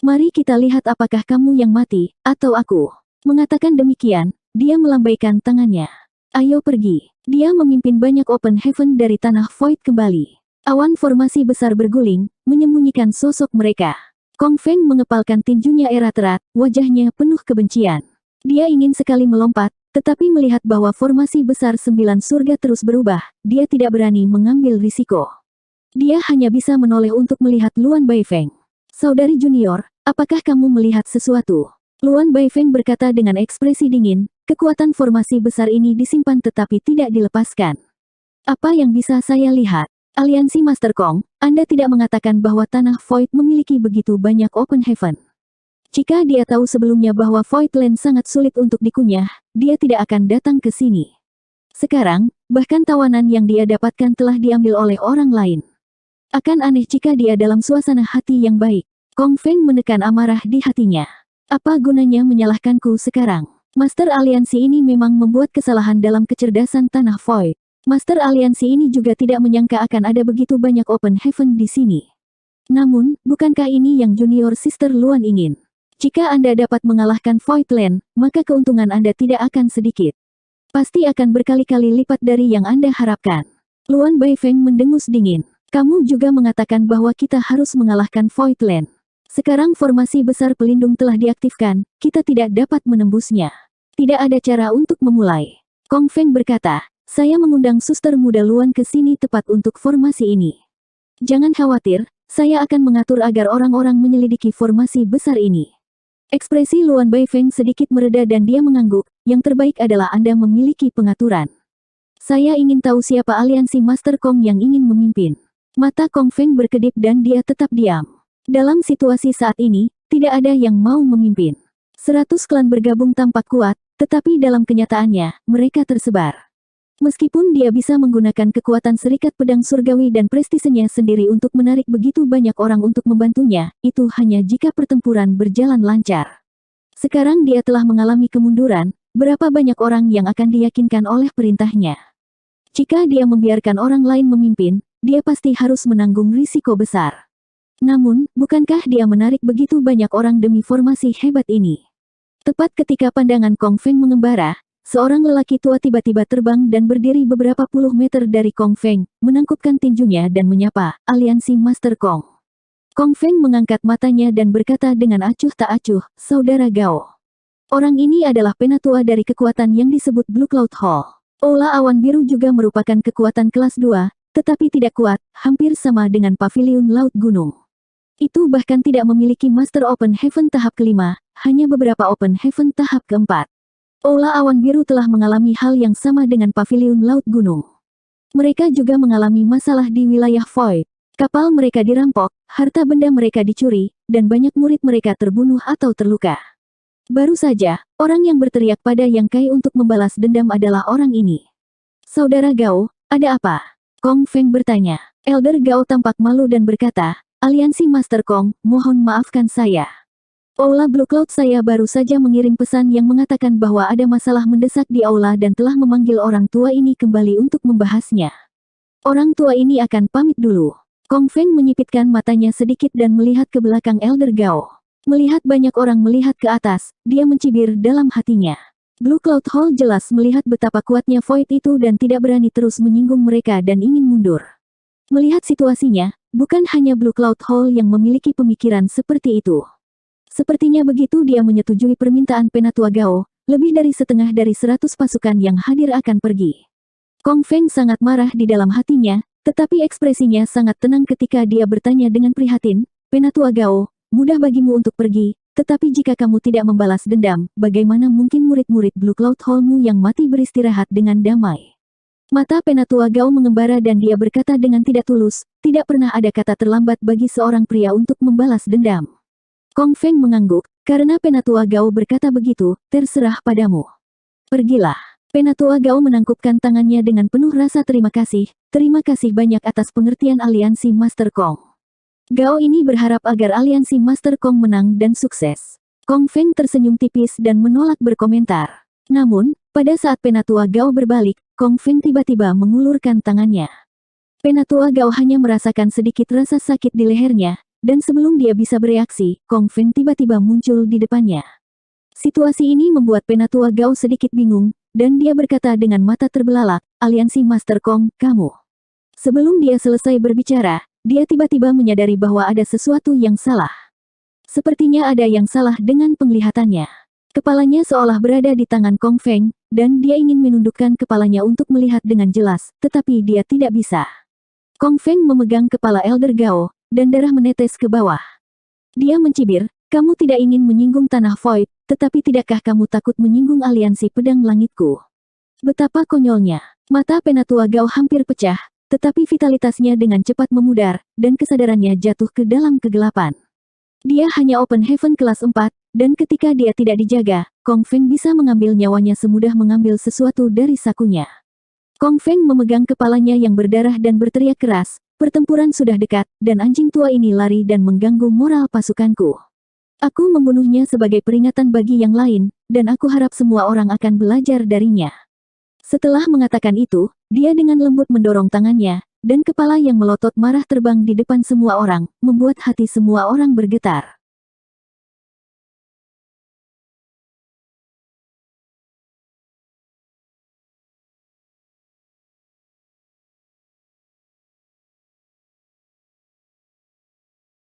Mari kita lihat apakah kamu yang mati, atau aku." Mengatakan demikian, dia melambaikan tangannya. "Ayo pergi." Dia memimpin banyak Open Heaven dari tanah Void kembali. Awan formasi besar berguling, menyembunyikan sosok mereka. Kong Feng mengepalkan tinjunya erat-erat, wajahnya penuh kebencian. Dia ingin sekali melompat, tetapi melihat bahwa formasi besar 9 surga terus berubah, dia tidak berani mengambil risiko. Dia hanya bisa menoleh untuk melihat Luan Baifeng. "Saudari junior, apakah kamu melihat sesuatu?" Luan Baifeng berkata dengan ekspresi dingin, "Kekuatan formasi besar ini disimpan tetapi tidak dilepaskan." "Apa yang bisa saya lihat?" "Aliansi Master Kong, Anda tidak mengatakan bahwa tanah Void memiliki begitu banyak Open Heaven. Jika dia tahu sebelumnya bahwa Void Land sangat sulit untuk dikunyah, dia tidak akan datang ke sini. Sekarang, bahkan tawanan yang dia dapatkan telah diambil oleh orang lain. Akan aneh jika dia dalam suasana hati yang baik." Kong Feng menekan amarah di hatinya. "Apa gunanya menyalahkanku sekarang? Master aliansi ini memang membuat kesalahan dalam kecerdasan tanah Void. Master aliansi ini juga tidak menyangka akan ada begitu banyak Open Heaven di sini. Namun, bukankah ini yang Junior Sister Luan ingin? Jika Anda dapat mengalahkan Void Land, maka keuntungan Anda tidak akan sedikit. Pasti akan berkali-kali lipat dari yang Anda harapkan." Luan Baifeng mendengus dingin. "Kamu juga mengatakan bahwa kita harus mengalahkan Void Land. Sekarang formasi besar pelindung telah diaktifkan, kita tidak dapat menembusnya. Tidak ada cara untuk memulai." Kong Feng berkata, "Saya mengundang suster muda Luan ke sini tepat untuk formasi ini. Jangan khawatir, saya akan mengatur agar orang-orang menyelidiki formasi besar ini." Ekspresi Luan Baifeng sedikit mereda dan dia mengangguk, "Yang terbaik adalah Anda memiliki pengaturan. Saya ingin tahu siapa aliansi Master Kong yang ingin memimpin." Mata Kong Feng berkedip dan dia tetap diam. Dalam situasi saat ini, tidak ada yang mau memimpin. 100 klan bergabung tampak kuat, tetapi dalam kenyataannya, mereka tersebar. Meskipun dia bisa menggunakan kekuatan serikat pedang surgawi dan prestisenya sendiri untuk menarik begitu banyak orang untuk membantunya, itu hanya jika pertempuran berjalan lancar. Sekarang dia telah mengalami kemunduran, berapa banyak orang yang akan diyakinkan oleh perintahnya? Jika dia membiarkan orang lain memimpin, dia pasti harus menanggung risiko besar. Namun, bukankah dia menarik begitu banyak orang demi formasi hebat ini? Tepat ketika pandangan Kong Feng mengembara, seorang lelaki tua tiba-tiba terbang dan berdiri beberapa puluh meter dari Kong Feng, menangkupkan tinjunya dan menyapa, "Aliansi Master Kong." Kong Feng mengangkat matanya dan berkata dengan acuh tak acuh, "Saudara Gao." Orang ini adalah penatua dari kekuatan yang disebut Blue Cloud Hall. Aula awan biru juga merupakan kekuatan kelas 2, tetapi tidak kuat, hampir sama dengan paviliun laut gunung. Itu bahkan tidak memiliki Master Open Heaven tahap kelima, hanya beberapa Open Heaven tahap keempat. Aula awan biru telah mengalami hal yang sama dengan paviliun laut gunung. Mereka juga mengalami masalah di wilayah Void. Kapal mereka dirampok, harta benda mereka dicuri, dan banyak murid mereka terbunuh atau terluka. Baru saja, orang yang berteriak pada Yang Kai untuk membalas dendam adalah orang ini. "Saudara Gao, ada apa?" Kong Feng bertanya. Elder Gao tampak malu dan berkata, "Aliansi Master Kong, mohon maafkan saya. Aula Blue Cloud saya baru saja mengirim pesan yang mengatakan bahwa ada masalah mendesak di aula dan telah memanggil orang tua ini kembali untuk membahasnya. Orang tua ini akan pamit dulu." Kong Feng menyipitkan matanya sedikit dan melihat ke belakang Elder Gao. Melihat banyak orang melihat ke atas, dia mencibir dalam hatinya. Blue Cloud Hall jelas melihat betapa kuatnya Void itu dan tidak berani terus menyinggung mereka dan ingin mundur. Melihat situasinya, bukan hanya Blue Cloud Hall yang memiliki pemikiran seperti itu. Sepertinya begitu dia menyetujui permintaan Penatua Gao, lebih dari setengah dari 100 pasukan yang hadir akan pergi. Kong Feng sangat marah di dalam hatinya, tetapi ekspresinya sangat tenang ketika dia bertanya dengan prihatin, "Penatua Gao, mudah bagimu untuk pergi, tetapi jika kamu tidak membalas dendam, bagaimana mungkin murid-murid Blue Cloud Hall-mu yang mati beristirahat dengan damai?" Mata Penatua Gao mengembara dan dia berkata dengan tidak tulus, "Tidak pernah ada kata terlambat bagi seorang pria untuk membalas dendam." Kong Feng mengangguk, karena Penatua Gao berkata begitu, "Terserah padamu. Pergilah." Penatua Gao menangkupkan tangannya dengan penuh rasa terima kasih banyak atas pengertian aliansi Master Kong. Gao ini berharap agar aliansi Master Kong menang dan sukses. Kong Feng tersenyum tipis dan menolak berkomentar. Namun, pada saat Penatua Gao berbalik, Kong Feng tiba-tiba mengulurkan tangannya. Penatua Gao hanya merasakan sedikit rasa sakit di lehernya, dan sebelum dia bisa bereaksi, Kong Feng tiba-tiba muncul di depannya. Situasi ini membuat Penatua Gao sedikit bingung, dan dia berkata dengan mata terbelalak, "Aliansi Master Kong, kamu." Sebelum dia selesai berbicara, dia tiba-tiba menyadari bahwa ada sesuatu yang salah. Sepertinya ada yang salah dengan penglihatannya. Kepalanya seolah berada di tangan Kong Feng, dan dia ingin menundukkan kepalanya untuk melihat dengan jelas, tetapi dia tidak bisa. Kong Feng memegang kepala Elder Gao, dan darah menetes ke bawah. Dia mencibir, "Kamu tidak ingin menyinggung tanah Void, tetapi tidakkah kamu takut menyinggung aliansi pedang langitku?" Betapa konyolnya. Mata Penatua Gao hampir pecah, tetapi vitalitasnya dengan cepat memudar, dan kesadarannya jatuh ke dalam kegelapan. Dia hanya Open Heaven kelas 4, dan ketika dia tidak dijaga, Kong Feng bisa mengambil nyawanya semudah mengambil sesuatu dari sakunya. Kong Feng memegang kepalanya yang berdarah dan berteriak keras, "Pertempuran sudah dekat, dan anjing tua ini lari dan mengganggu moral pasukanku. Aku membunuhnya sebagai peringatan bagi yang lain, dan aku harap semua orang akan belajar darinya." Setelah mengatakan itu, dia dengan lembut mendorong tangannya, dan kepala yang melotot marah terbang di depan semua orang, membuat hati semua orang bergetar.